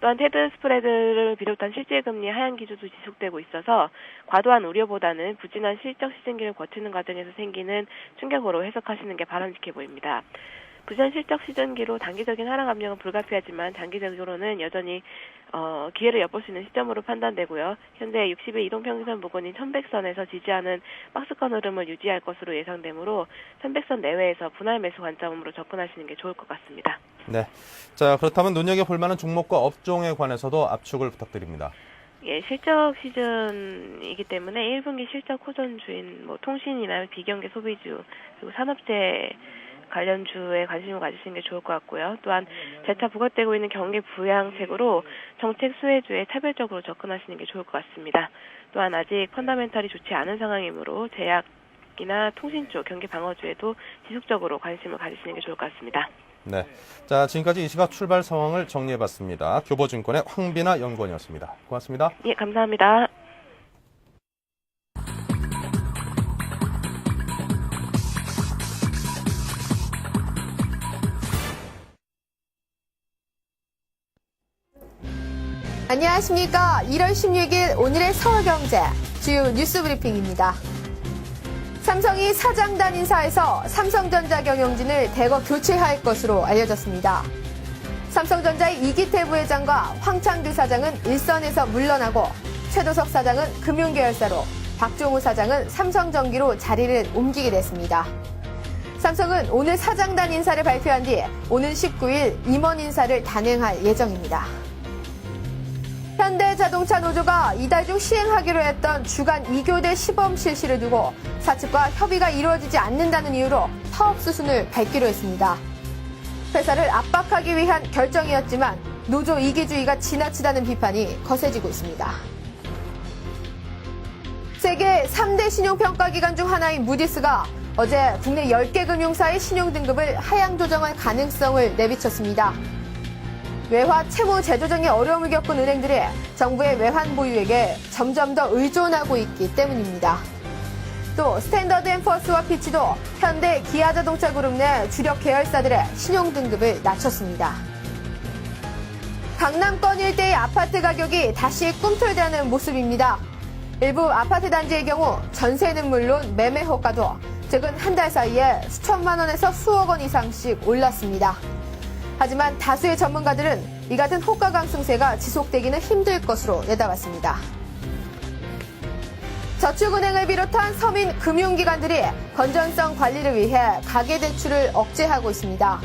[SPEAKER 2] 또한 테드 스프레드를 비롯한 실질금리 하향 기조도 지속되고 있어서 과도한 우려보다는 부진한 실적 시즌기를 거치는 과정에서 생기는 충격으로 해석하시는 게 바람직해 보입니다. 부전 실적 시즌기로 단기적인 하락 압력은 불가피하지만 장기적으로는 여전히 기회를 엿볼 수 있는 시점으로 판단되고요. 현재 60일 이동평균선 부근인 1100선에서 지지하는 박스권 흐름을 유지할 것으로 예상되므로 1100선 내외에서 분할 매수 관점으로 접근하시는 게 좋을 것 같습니다. 네.
[SPEAKER 1] 자, 그렇다면 눈여겨볼 만한 종목과 업종에 관해서도 압축을 부탁드립니다.
[SPEAKER 2] 예, 실적 시즌이기 때문에 1분기 실적 호전주인 통신이나 비경제 소비주, 그리고 산업재 관련주에 관심을 가지시는 게 좋을 것 같고요. 또한 재차 부각되고 있는 경기 부양책으로 정책 수혜주에 차별적으로 접근하시는 게 좋을 것 같습니다. 또한 아직 펀더멘털이 좋지 않은 상황이므로 제약이나 통신 쪽 경기 방어주에도 지속적으로 관심을 가지시는 게 좋을 것 같습니다.
[SPEAKER 1] 네. 자, 지금까지 이 시각 출발 상황을 정리해봤습니다. 교보증권의 황비나 연구원이었습니다. 고맙습니다.
[SPEAKER 2] 예, 감사합니다.
[SPEAKER 4] 안녕하십니까. 1월 16일 오늘의 서울경제 주요 뉴스 브리핑입니다. 삼성이 사장단 인사에서 삼성전자 경영진을 대거 교체할 것으로 알려졌습니다. 삼성전자의 이기태 부회장과 황창규 사장은 일선에서 물러나고 최도석 사장은 금융계열사로, 박종우 사장은 삼성전기로 자리를 옮기게 됐습니다. 삼성은 오늘 사장단 인사를 발표한 뒤 오는 19일 임원 인사를 단행할 예정입니다. 현대자동차 노조가 이달 중 시행하기로 했던 주간 2교대 시범 실시를 두고 사측과 협의가 이루어지지 않는다는 이유로 파업 수순을 밟기로 했습니다. 회사를 압박하기 위한 결정이었지만 노조 이기주의가 지나치다는 비판이 거세지고 있습니다. 세계 3대 신용평가기관 중 하나인 무디스가 어제 국내 10개 금융사의 신용등급을 하향 조정할 가능성을 내비쳤습니다. 외화 채무 제조 등의 어려움을 겪은 은행들이 정부의 외환 보유액에 점점 더 의존하고 있기 때문입니다. 또 스탠더드 앤 퍼스와 피치도 현대, 기아자동차 그룹 내 주력 계열사들의 신용 등급을 낮췄습니다. 강남권 일대의 아파트 가격이 다시 꿈틀대는 모습입니다. 일부 아파트 단지의 경우 전세는 물론 매매 호가도 최근 한 달 사이에 수천만 원에서 수억 원 이상씩 올랐습니다. 하지만 다수의 전문가들은 이 같은 호가 강승세가 지속되기는 힘들 것으로 내다봤습니다. 저축은행을 비롯한 서민 금융기관들이 건전성 관리를 위해 가계대출을 억제하고 있습니다.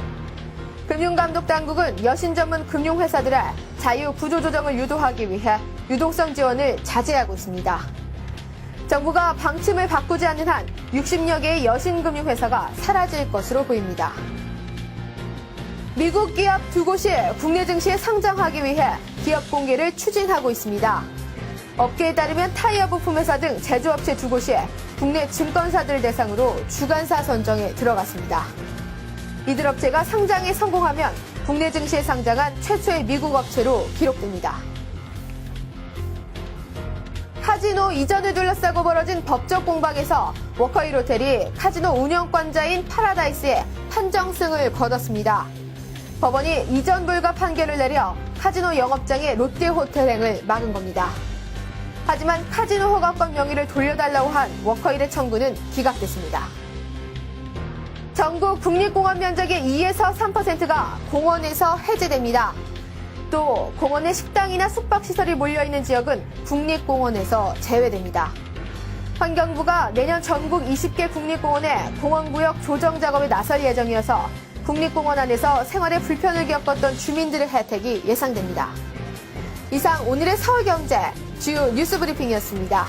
[SPEAKER 4] 금융감독당국은 여신 전문 금융회사들의 자유 구조조정을 유도하기 위해 유동성 지원을 자제하고 있습니다. 정부가 방침을 바꾸지 않는 한 60여 개의 여신금융회사가 사라질 것으로 보입니다. 미국 기업 2곳이 국내 증시에 상장하기 위해 기업 공개를 추진하고 있습니다. 업계에 따르면 타이어 부품 회사 등 제조업체 2곳이 국내 증권사들 대상으로 주관사 선정에 들어갔습니다. 이들 업체가 상장에 성공하면 국내 증시에 상장한 최초의 미국 업체로 기록됩니다. 카지노 이전을 둘러싸고 벌어진 법적 공방에서 워커힐 호텔이 카지노 운영권자인 파라다이스에 판정승을 거뒀습니다. 법원이 이전 불가 판결을 내려 카지노 영업장의 롯데호텔행을 막은 겁니다. 하지만 카지노 허가권 명의를 돌려달라고 한 워커힐의 청구는 기각됐습니다. 전국 국립공원 면적의 2에서 3%가 공원에서 해제됩니다. 또 공원에 식당이나 숙박시설이 몰려있는 지역은 국립공원에서 제외됩니다. 환경부가 내년 전국 20개 국립공원에 공원구역 조정 작업에 나설 예정이어서 국립공원 안에서 생활에 불편을 겪었던 주민들의 혜택이 예상됩니다. 이상 오늘의 서울경제 주요 뉴스 브리핑이었습니다.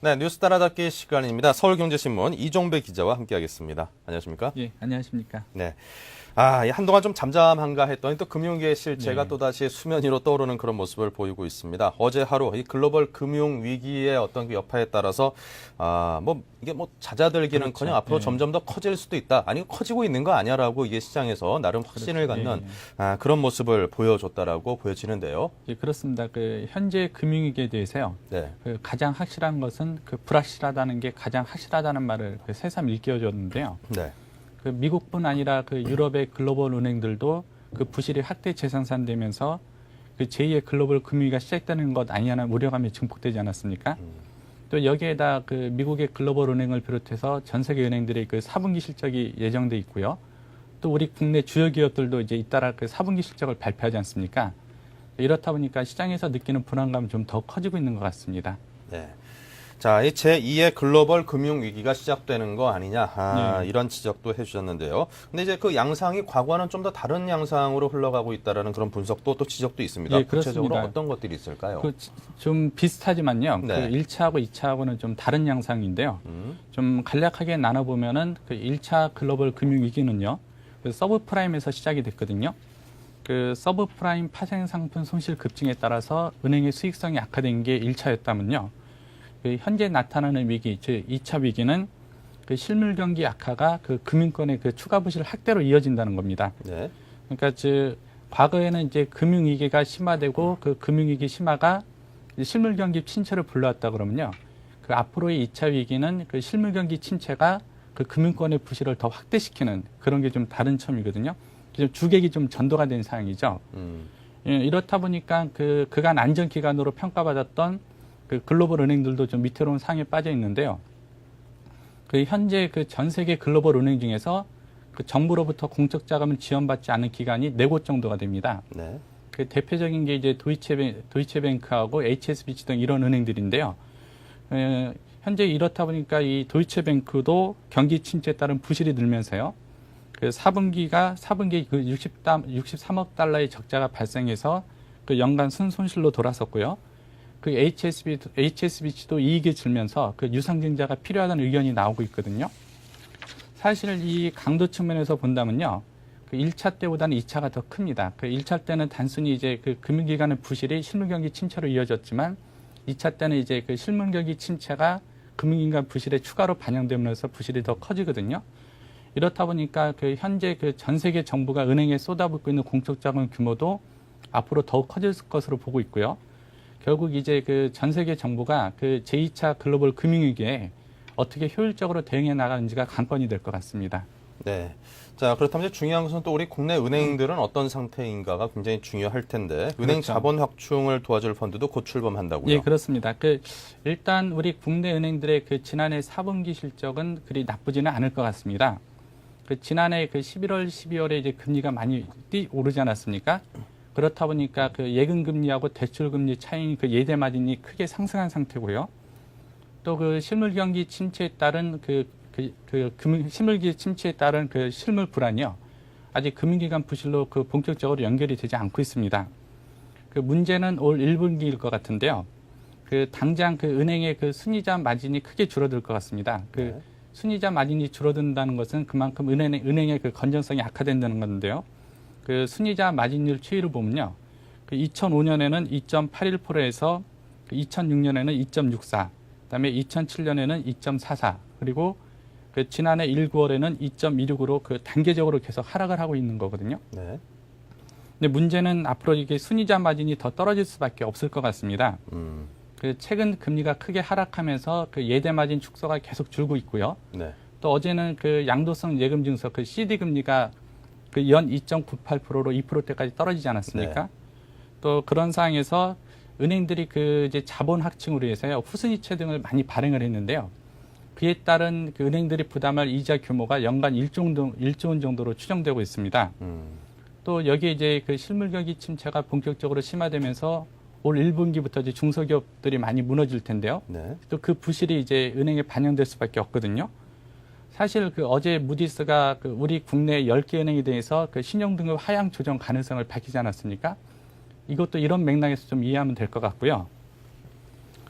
[SPEAKER 1] 네, 뉴스 따라잡기 시간입니다. 서울경제신문 이종배 기자와 함께하겠습니다. 안녕하십니까?
[SPEAKER 5] 예, 안녕하십니까?
[SPEAKER 1] 네. 한동안 좀 잠잠한가 했더니 또 금융계의 실체가 또다시 수면 위로 떠오르는 그런 모습을 보이고 있습니다. 어제 하루 이 글로벌 금융 위기의 어떤 그 여파에 따라서 이게 잦아들기는커녕
[SPEAKER 5] 그렇죠.
[SPEAKER 1] 앞으로
[SPEAKER 5] 예.
[SPEAKER 1] 점점 더 커질 수도 있다. 아니 커지고 있는 거 아니야라고 이게 시장에서 나름 확신을
[SPEAKER 5] 그렇죠.
[SPEAKER 1] 갖는
[SPEAKER 5] 예.
[SPEAKER 1] 그런 모습을 보여줬다라고 보여지는데요.
[SPEAKER 5] 예, 그렇습니다. 현재 금융위기에 대해서요.
[SPEAKER 1] 네.
[SPEAKER 5] 가장 확실한 것은 불확실하다는 게 가장 확실하다는 말을 새삼 일깨워줬는데요.
[SPEAKER 1] 네.
[SPEAKER 5] 미국뿐 아니라 유럽의 글로벌 은행들도 부실이 확대 재생산되면서 제2의 글로벌 금융위기가 시작되는 것 아니냐는 우려감이 증폭되지 않았습니까? 또 여기에다 미국의 글로벌 은행을 비롯해서 전 세계 은행들의 4분기 실적이 예정돼 있고요. 또 우리 국내 주요 기업들도 이제 잇따라 4분기 실적을 발표하지 않습니까? 이렇다 보니까 시장에서 느끼는 불안감은 좀 더 커지고 있는 것 같습니다.
[SPEAKER 1] 네. 자, 이 제2의 글로벌 금융 위기가 시작되는 거 아니냐, 이런 지적도 해주셨는데요. 근데 이제 그 양상이 과거와는 좀 더 다른 양상으로 흘러가고 있다라는 그런 분석도 또 지적도 있습니다.
[SPEAKER 5] 예,
[SPEAKER 1] 구체적으로
[SPEAKER 5] 그렇습니다.
[SPEAKER 1] 어떤 것들이 있을까요?
[SPEAKER 5] 좀 비슷하지만요.
[SPEAKER 1] 네.
[SPEAKER 5] 1차하고 2차하고는 좀 다른 양상인데요. 좀 간략하게 나눠보면은 1차 글로벌 금융 위기는요. 서브프라임에서 시작이 됐거든요. 서브프라임 파생 상품 손실 급증에 따라서 은행의 수익성이 악화된 게 1차였다면요. 현재 나타나는 위기, 즉 2차 위기는 실물 경기 악화가 금융권의 추가 부실 확대로 이어진다는 겁니다.
[SPEAKER 1] 네.
[SPEAKER 5] 그러니까 과거에는 이제 금융 위기가 심화되고 금융 위기 심화가 실물 경기 침체를 불러왔다 그러면요. 앞으로의 2차 위기는 실물 경기 침체가 금융권의 부실을 더 확대시키는 그런 게 좀 다른 점이거든요. 주객이 좀 전도가 된 상황이죠. 이렇다 보니까 그간 안전 기간으로 평가받았던 글로벌 은행들도 좀 위태로운 상황에 빠져 있는데요. 현재 전 세계 글로벌 은행 중에서 정부로부터 공적 자금을 지원받지 않는 기관이 4곳 정도가 됩니다.
[SPEAKER 1] 네.
[SPEAKER 5] 대표적인 게 이제 도이체뱅크하고 HSBC 등 이런 은행들인데요. 현재 이렇다 보니까 이 도이체뱅크도 경기 침체에 따른 부실이 늘면서요. 4분기에 63억 달러의 적자가 발생해서 연간 순손실로 돌아섰고요. HSBC도 이익이 줄면서 유상증자가 필요하다는 의견이 나오고 있거든요. 사실 이 강도 측면에서 본다면요. 그 1차 때보다는 2차가 더 큽니다. 그 1차 때는 단순히 이제 그 금융기관의 부실이 실물경기 침체로 이어졌지만 2차 때는 이제 그 실물경기 침체가 금융기관 부실에 추가로 반영되면서 부실이 더 커지거든요. 이렇다 보니까 그 현재 그 전 세계 정부가 은행에 쏟아붓고 있는 공적자금 규모도 앞으로 더욱 커질 것으로 보고 있고요. 결국 이제 그 전 세계 정부가 그 제2차 글로벌 금융위기에 어떻게 효율적으로 대응해 나가는지가 관건이 될 것 같습니다.
[SPEAKER 1] 네. 자, 그렇다면 이제 중요한 것은 또 우리 국내 은행들은 어떤 상태인가가 굉장히 중요할 텐데 은행
[SPEAKER 5] 그렇죠.
[SPEAKER 1] 자본 확충을 도와줄 펀드도 곧 출범한다고요.
[SPEAKER 5] 예, 그렇습니다. 일단 우리 국내 은행들의 그 지난해 4분기 실적은 그리 나쁘지는 않을 것 같습니다. 지난해 그 11월, 12월에 이제 금리가 많이 오르지 않았습니까? 그렇다 보니까 그 예금 금리하고 대출 금리 차이인 그 예대 마진이 크게 상승한 상태고요. 또 그 실물 경기 침체에 따른 실물기 침체에 따른 그 실물 불안이요. 아직 금융기관 부실로 그 본격적으로 연결이 되지 않고 있습니다. 그 문제는 올 1분기일 것 같은데요. 그 당장 그 은행의 그 순이자 마진이 크게 줄어들 것 같습니다.
[SPEAKER 1] 네.
[SPEAKER 5] 순이자 마진이 줄어든다는 것은 그만큼 은행의 그 건전성이 악화된다는 건데요. 그 순이자 마진율 추이를 보면요. 그 2005년에는 2.81%에서 2006년에는 2.64, 그다음에 2007년에는 2.44, 그리고 그 지난해 1, 9월에는 2.26으로 그 단계적으로 계속 하락을 하고 있는 거거든요.
[SPEAKER 1] 네.
[SPEAKER 5] 근데 문제는 앞으로 이게 순이자 마진이 더 떨어질 수밖에 없을 것 같습니다. 그 최근 금리가 크게 하락하면서 그 예대 마진 축소가 계속 줄고 있고요.
[SPEAKER 1] 네.
[SPEAKER 5] 또 어제는 그 양도성 예금 증서 그 CD 금리가 그 연 2.98%로 2%대까지 떨어지지 않았습니까?
[SPEAKER 1] 네.
[SPEAKER 5] 또 그런 상황에서 은행들이 그 이제 자본 확충으로 해서요 후순위채 등을 많이 발행을 했는데요. 그에 따른 그 은행들이 부담할 이자 규모가 연간 1조 원 정도로 추정되고 있습니다. 또 여기에 이제 그 실물경기 침체가 본격적으로 심화되면서 올 1분기부터 이제 중소기업들이 많이 무너질 텐데요.
[SPEAKER 1] 네.
[SPEAKER 5] 또 그 부실이 이제 은행에 반영될 수밖에 없거든요. 사실 그 어제 무디스가 그 우리 국내 10개 은행에 대해서 그 신용등급 하향 조정 가능성을 밝히지 않았습니까? 이것도 이런 맥락에서 좀 이해하면 될 것 같고요.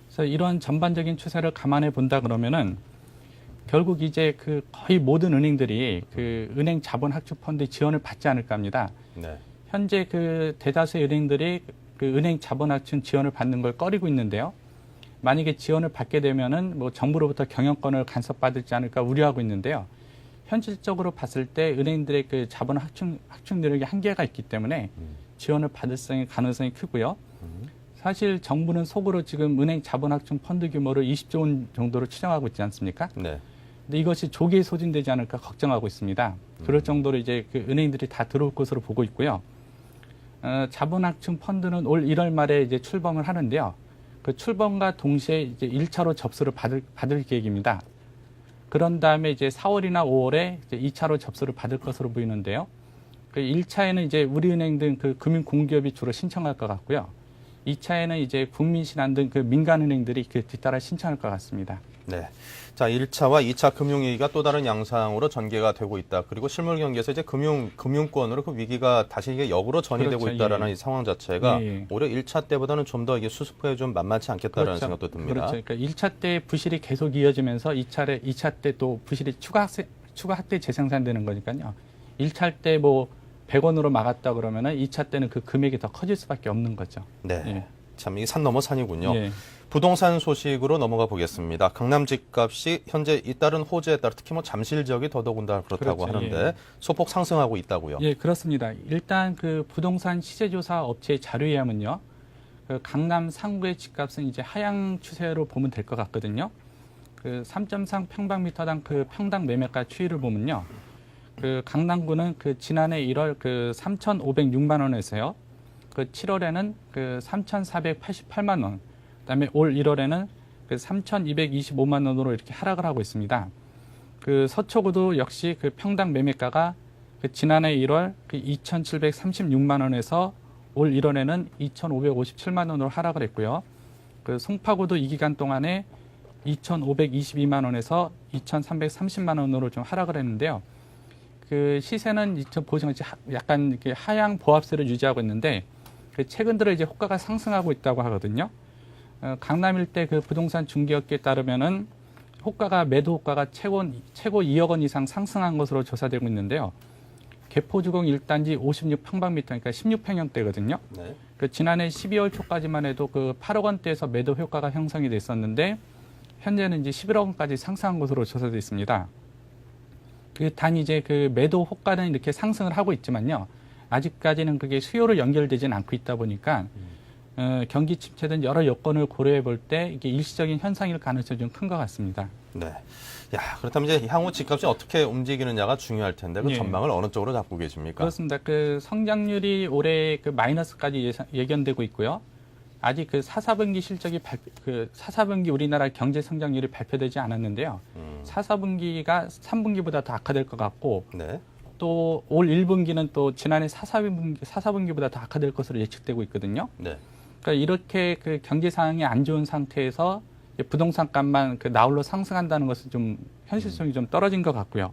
[SPEAKER 5] 그래서 이런 전반적인 추세를 감안해 본다 그러면은 결국 이제 그 거의 모든 은행들이 그 은행 자본 확충 펀드 지원을 받지 않을까 합니다.
[SPEAKER 1] 네.
[SPEAKER 5] 현재 그 대다수의 은행들이 그 은행 자본 확충 지원을 받는 걸 꺼리고 있는데요. 만약에 지원을 받게 되면은 뭐 정부로부터 경영권을 간섭받을지 않을까 우려하고 있는데요. 현실적으로 봤을 때 은행들의 그 자본 확충 노력이 한계가 있기 때문에 지원을 받을 가능성이 크고요. 사실 정부는 속으로 지금 은행 자본 확충 펀드 규모를 20조 원 정도로 추정하고 있지 않습니까?
[SPEAKER 1] 네.
[SPEAKER 5] 근데 이것이 조기에 소진되지 않을까 걱정하고 있습니다. 그럴 정도로 이제 그 은행들이 다 들어올 것으로 보고 있고요. 자본 확충 펀드는 올 1월 말에 이제 출범을 하는데요. 그 출범과 동시에 이제 1차로 접수를 받을 계획입니다. 그런 다음에 이제 4월이나 5월에 이제 2차로 접수를 받을 것으로 보이는데요. 그 1차에는 이제 우리은행 등 그 금융 공기업이 주로 신청할 것 같고요. 2차에는 이제 국민신한 등 그 민간은행들이 그 뒤따라 신청할 것 같습니다.
[SPEAKER 1] 네. 자, 1차와 2차 금융위기가 또 다른 양상으로 전개가 되고 있다. 그리고 실물 경기에서 이제 금융권으로 그 위기가 다시 이게 역으로 전이되고
[SPEAKER 5] 그렇죠.
[SPEAKER 1] 있다라는
[SPEAKER 5] 예.
[SPEAKER 1] 이 상황 자체가
[SPEAKER 5] 예.
[SPEAKER 1] 오히려 1차 때보다는 좀 더 이게 수습에 좀 만만치 않겠다라는 생각도 듭니다.
[SPEAKER 5] 그렇죠. 그러니까 1차 때 부실이 계속 이어지면서 2차 때 또 부실이 추가 확대 재생산되는 거니까요. 1차 때 뭐 100원으로 막았다 그러면은 2차 때는 그 금액이 더 커질 수밖에 없는 거죠.
[SPEAKER 1] 네.
[SPEAKER 5] 예.
[SPEAKER 1] 참 이게 산 넘어 산이군요.
[SPEAKER 5] 예.
[SPEAKER 1] 부동산 소식으로 넘어가 보겠습니다. 강남 집값이 현재 잇따른 호재에 따라 특히 뭐 잠실 지역이 더더군다나 그렇다고
[SPEAKER 5] 그렇죠.
[SPEAKER 1] 하는데
[SPEAKER 5] 예.
[SPEAKER 1] 소폭 상승하고 있다고요.
[SPEAKER 5] 예, 그렇습니다. 일단 그 부동산 시세조사 업체의 자료에 의하면요. 그 강남 상구의 집값은 이제 하향 추세로 보면 될 것 같거든요. 그 3.3 평방미터당 그 평당 매매가 추이를 보면요. 그 강남구는 그 지난해 1월 그 3,506만 원에서요. 그 7월에는 그 3,488만 원. 그다음에 올 1월에는 그 3,225만 원으로 이렇게 하락을 하고 있습니다. 그 서초구도 역시 그 평당 매매가가 그 지난해 1월 그 2,736만 원에서 올 1월에는 2,557만 원으로 하락을 했고요. 그 송파구도 이 기간 동안에 2,522만 원에서 2,330만 원으로 좀 하락을 했는데요. 그 시세는 보시면 약간 이렇게 하향 보합세를 유지하고 있는데 그 최근 들어 이제 호가가 상승하고 있다고 하거든요. 강남 일대 그 부동산 중개업계에 따르면은 매도 호가가 최고 2억 원 이상 상승한 것으로 조사되고 있는데요. 개포주공 1단지 56평방미터, 그러니까 16평형대거든요.
[SPEAKER 1] 네.
[SPEAKER 5] 그 지난해 12월 초까지만 해도 그 8억 원대에서 매도 효과가 형성이 됐었는데 현재는 이제 11억 원까지 상승한 것으로 조사되어 있습니다. 단 이제 그 매도 호가는 이렇게 상승을 하고 있지만요. 아직까지는 그게 수요로 연결되지는 않고 있다 보니까 경기 침체 등 여러 여건을 고려해 볼 때 이게 일시적인 현상일 가능성이 좀 큰 것 같습니다.
[SPEAKER 1] 네. 야, 그렇다면 이제 향후 집값이 어떻게 움직이느냐가 중요할 텐데 그
[SPEAKER 5] 예.
[SPEAKER 1] 전망을 어느 쪽으로 잡고 계십니까?
[SPEAKER 5] 그렇습니다. 그 성장률이 올해 그 마이너스까지 예견되고 있고요. 아직 그 4분기 실적이 4분기 우리나라 경제 성장률이 발표되지 않았는데요. 4분기가 3분기보다 더 악화될 것 같고
[SPEAKER 1] 네.
[SPEAKER 5] 또 올 1분기는 또 지난해 4분기보다 더 악화될 것으로 예측되고 있거든요.
[SPEAKER 1] 네.
[SPEAKER 5] 그러니까 이렇게 그 경제 상황이 안 좋은 상태에서 부동산 값만 그 나홀로 상승한다는 것은 좀 현실성이 좀 떨어진 것 같고요.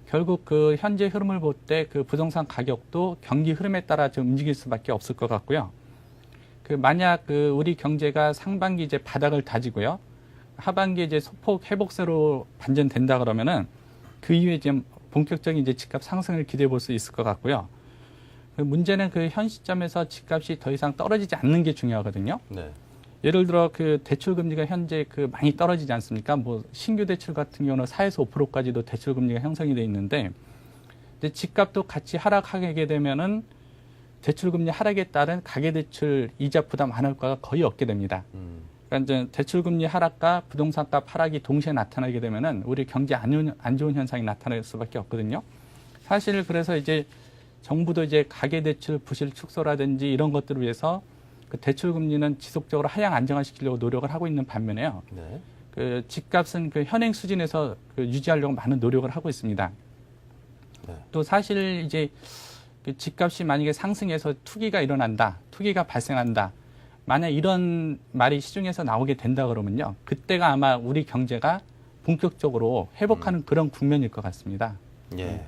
[SPEAKER 5] 결국 그 현재 흐름을 볼 때 그 부동산 가격도 경기 흐름에 따라 좀 움직일 수밖에 없을 것 같고요. 그 만약 그 우리 경제가 상반기 이제 바닥을 다지고요. 하반기에 이제 소폭 회복세로 반전된다 그러면은 그 이후에 지금 본격적인 이제 집값 상승을 기대해 볼 수 있을 것 같고요. 그 문제는 그 현 시점에서 집값이 더 이상 떨어지지 않는 게 중요하거든요.
[SPEAKER 1] 네.
[SPEAKER 5] 예를 들어 그 대출 금리가 현재 그 많이 떨어지지 않습니까? 뭐 신규 대출 같은 경우는 4에서 5%까지도 대출 금리가 형성이 돼 있는데 근데 집값도 같이 하락하게 되면은 대출 금리 하락에 따른 가계 대출 이자 부담 완화 효과가 거의 없게 됩니다. 그러니까 이제 대출 금리 하락과 부동산값 하락이 동시에 나타나게 되면은 우리 경제 안 좋은 현상이 나타날 수밖에 없거든요. 사실 그래서 이제 정부도 이제 가계 대출 부실 축소라든지 이런 것들을 위해서 그 대출 금리는 지속적으로 하향 안정화시키려고 노력을 하고 있는 반면에요.
[SPEAKER 1] 네.
[SPEAKER 5] 그 집값은 그 현행 수준에서 그 유지하려고 많은 노력을 하고 있습니다.
[SPEAKER 1] 네.
[SPEAKER 5] 또 사실 이제 그 집값이 만약에 상승해서 투기가 발생한다. 만약 이런 말이 시중에서 나오게 된다 그러면요. 그때가 아마 우리 경제가 본격적으로 회복하는 그런 국면일 것 같습니다.
[SPEAKER 1] 예.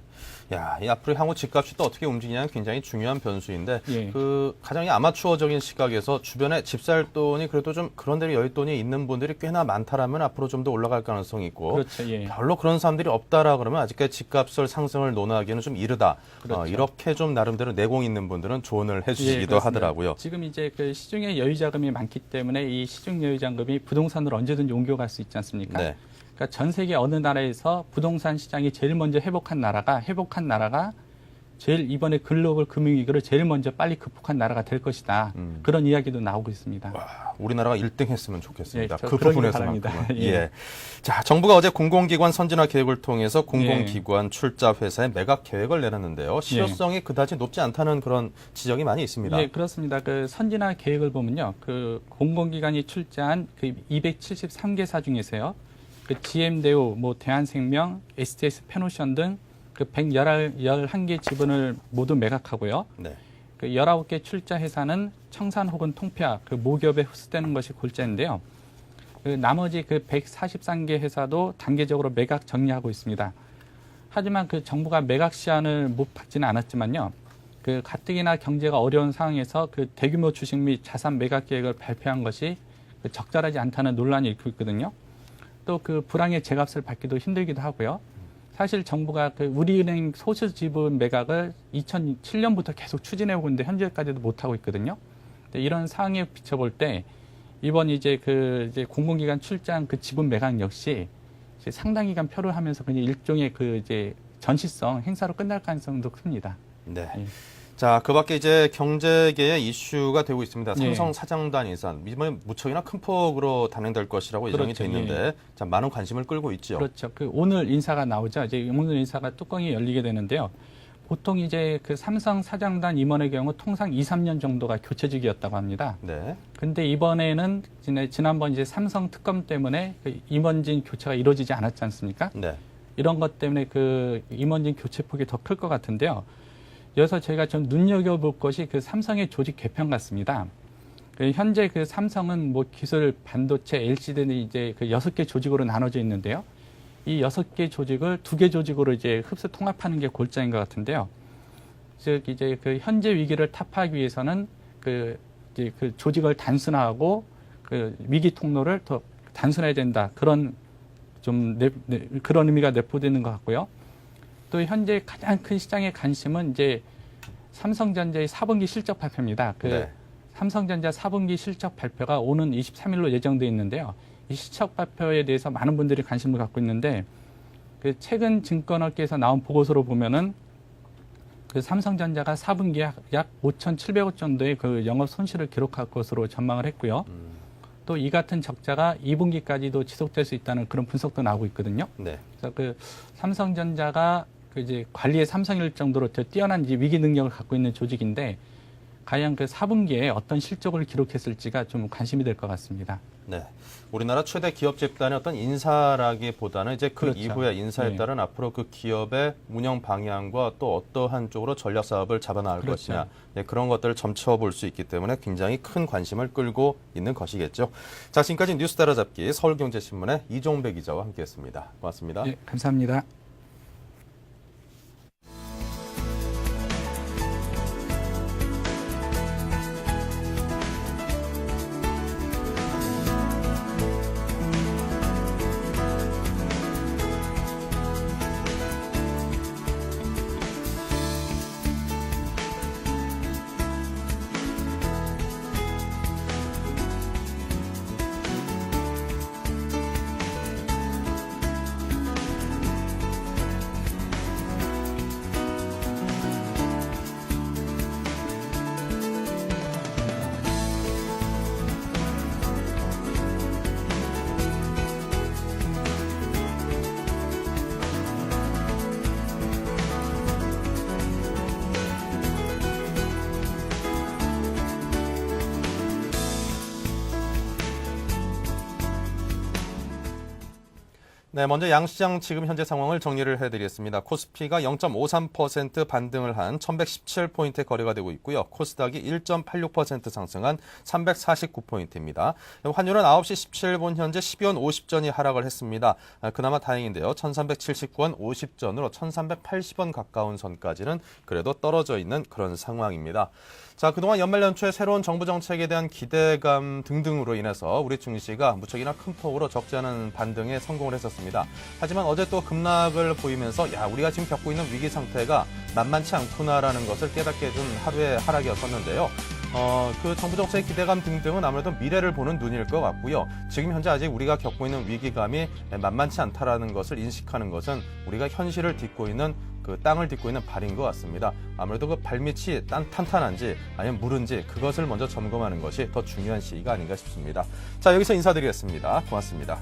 [SPEAKER 1] 야, 이 앞으로 향후 집값이 또 어떻게 움직이냐는 굉장히 중요한 변수인데,
[SPEAKER 5] 예.
[SPEAKER 1] 그 가장 아마추어적인 시각에서 주변에 집 살 돈이 그래도 좀 그런 데로 여윳돈이 있는 분들이 꽤나 많다라면 앞으로 좀 더 올라갈 가능성이 있고,
[SPEAKER 5] 그렇죠. 예.
[SPEAKER 1] 별로 그런 사람들이 없다라 그러면 아직까지 집값을 상승을 논하기에는 좀 이르다.
[SPEAKER 5] 그렇죠.
[SPEAKER 1] 이렇게 좀 나름대로 내공 있는 분들은 조언을
[SPEAKER 5] 예,
[SPEAKER 1] 해주시기도
[SPEAKER 5] 그렇습니다.
[SPEAKER 1] 하더라고요.
[SPEAKER 5] 지금 이제 그 시중에 여유 자금이 많기 때문에 이 시중 여유 자금이 부동산으로 언제든지 옮겨갈 수 있지 않습니까?
[SPEAKER 1] 네.
[SPEAKER 5] 그러니까 전 세계 어느 나라에서 부동산 시장이 제일 먼저 회복한 나라가 제일 이번에 글로벌 금융위기를 제일 먼저 빨리 극복한 나라가 될 것이다. 그런 이야기도 나오고 있습니다.
[SPEAKER 1] 와, 우리나라가 1등 했으면 좋겠습니다.
[SPEAKER 5] 예, 저
[SPEAKER 1] 그
[SPEAKER 5] 그러길
[SPEAKER 1] 부분에서만큼은.
[SPEAKER 5] 바랍니다.
[SPEAKER 1] 예.
[SPEAKER 5] 예.
[SPEAKER 1] 자, 정부가 어제 공공기관 선진화 계획을 통해서 공공기관 출자 회사의 매각 계획을 내놨는데요. 실효성이 그다지 높지 않다는 그런 지적이 많이 있습니다.
[SPEAKER 5] 예, 그렇습니다. 그 선진화 계획을 보면요. 그 공공기관이 출자한 그 273개사 중에서요. 그 GM대우, 뭐 대한생명, STS 페노션 등 그 111개 지분을 모두 매각하고요.
[SPEAKER 1] 네.
[SPEAKER 5] 그 19개 출자 회사는 청산 혹은 통폐합, 그 모기업에 흡수되는 것이 골자인데요. 그 나머지 그 143개 회사도 단계적으로 매각 정리하고 있습니다. 하지만 그 정부가 매각 시한을 못 받지는 않았지만요. 그 가뜩이나 경제가 어려운 상황에서 그 대규모 주식 및 자산 매각 계획을 발표한 것이 그 적절하지 않다는 논란이 일고 있거든요. 또 그 불황의 제값을 받기도 힘들기도 하고요. 사실 정부가 그 우리은행 소수 지분 매각을 2007년부터 계속 추진해오고 있는데 현재까지도 못하고 있거든요. 근데 이런 상황에 비춰볼 때 이번 이제 공공기관 출자한 그 지분 매각 역시 이제 상당 기간 표를 하면서 그냥 일종의 그 이제 전시성 행사로 끝날 가능성도 큽니다.
[SPEAKER 1] 네.
[SPEAKER 5] 예.
[SPEAKER 1] 자, 그 밖에 이제 경제계의 이슈가 되고 있습니다.
[SPEAKER 5] 예.
[SPEAKER 1] 삼성 사장단 인사. 이번에 무척이나 큰 폭으로 단행될 것이라고 예정이
[SPEAKER 5] 그렇죠.
[SPEAKER 1] 돼 있는데, 자, 많은 관심을 끌고 있죠.
[SPEAKER 5] 그렇죠. 그 오늘 인사가 나오죠. 이제 오늘 인사가 뚜껑이 열리게 되는데요. 보통 이제 그 삼성 사장단 임원의 경우 통상 2, 3년 정도가 교체직이었다고 합니다.
[SPEAKER 1] 네.
[SPEAKER 5] 근데 이번에는 지난번 이제 삼성 특검 때문에 그 임원진 교체가 이루어지지 않았지 않습니까?
[SPEAKER 1] 네.
[SPEAKER 5] 이런 것 때문에 그 임원진 교체 폭이 더 클 것 같은데요. 여기서 저희가 좀 눈여겨볼 것이 그 삼성의 조직 개편 같습니다. 그 현재 그 삼성은 뭐 기술, 반도체, LCD는 이제 그 6개 조직으로 나눠져 있는데요. 이 6개 조직을 2개 조직으로 이제 흡수 통합하는 게 골자인 것 같은데요. 즉 이제 그 현재 위기를 타파하기 위해서는 그 이제 그 조직을 단순화하고 그 위기 통로를 더 단순해야 된다. 그런 좀 그런 의미가 내포되는 것 같고요. 또 현재 가장 큰 시장의 관심은 이제 삼성전자의 4분기 실적 발표입니다.
[SPEAKER 1] 네.
[SPEAKER 5] 삼성전자 4분기 실적 발표가 오는 23일로 예정되어 있는데요. 이 실적 발표에 대해서 많은 분들이 관심을 갖고 있는데 그 최근 증권업계에서 나온 보고서로 보면은 그 삼성전자가 4분기에 약 5,700억 정도의 그 영업 손실을 기록할 것으로 전망을 했고요. 또 이 같은 적자가 2분기까지도 지속될 수 있다는 그런 분석도 나오고 있거든요.
[SPEAKER 1] 네.
[SPEAKER 5] 그래서 그 삼성전자가 그 이제 관리에 삼성일 정도로 더 뛰어난 이제 위기 능력을 갖고 있는 조직인데 과연 그 4분기에 어떤 실적을 기록했을지가 좀 관심이 될 것 같습니다.
[SPEAKER 1] 네. 우리나라 최대 기업 집단의 어떤 인사라기보다는 이제 그
[SPEAKER 5] 그렇죠.
[SPEAKER 1] 이후에 인사에
[SPEAKER 5] 네.
[SPEAKER 1] 따른 앞으로 그 기업의 운영 방향과 또 어떠한 쪽으로 전략 사업을 잡아나갈
[SPEAKER 5] 그렇죠.
[SPEAKER 1] 것이냐. 네, 그런 것들을 점쳐볼 수 있기 때문에 굉장히 큰 관심을 끌고 있는 것이겠죠. 자, 지금까지 뉴스 따라잡기 서울경제신문의 이종배 기자와 함께했습니다. 고맙습니다.
[SPEAKER 5] 네, 감사합니다.
[SPEAKER 1] 네, 먼저 양시장 지금 현재 상황을 정리를 해드리겠습니다. 코스피가 0.53% 반등을 한 1117포인트의 거래가 되고 있고요. 코스닥이 1.86% 상승한 349포인트입니다. 환율은 9시 17분 현재 12원 50전이 하락을 했습니다. 그나마 다행인데요. 1379원 50전으로 1380원 가까운 선까지는 그래도 떨어져 있는 그런 상황입니다. 자, 그동안 연말 연초에 새로운 정부 정책에 대한 기대감 등등으로 인해서 우리 증시가 무척이나 큰 폭으로 적지 않은 반등에 성공을 했었습니다. 하지만 어제 또 급락을 보이면서 우리가 지금 겪고 있는 위기 상태가 만만치 않구나라는 것을 깨닫게 해준 하루의 하락이었었는데요. 그 정부 정책의 기대감 등등은 아무래도 미래를 보는 눈일 것 같고요. 지금 현재 아직 우리가 겪고 있는 위기감이 만만치 않다라는 것을 인식하는 것은 우리가 현실을 딛고 있는 그 땅을 딛고 있는 발인 것 같습니다. 아무래도 그 발밑이 탄탄한지 아니면 무른지 그것을 먼저 점검하는 것이 더 중요한 시기가 아닌가 싶습니다. 자, 여기서 인사드리겠습니다. 고맙습니다.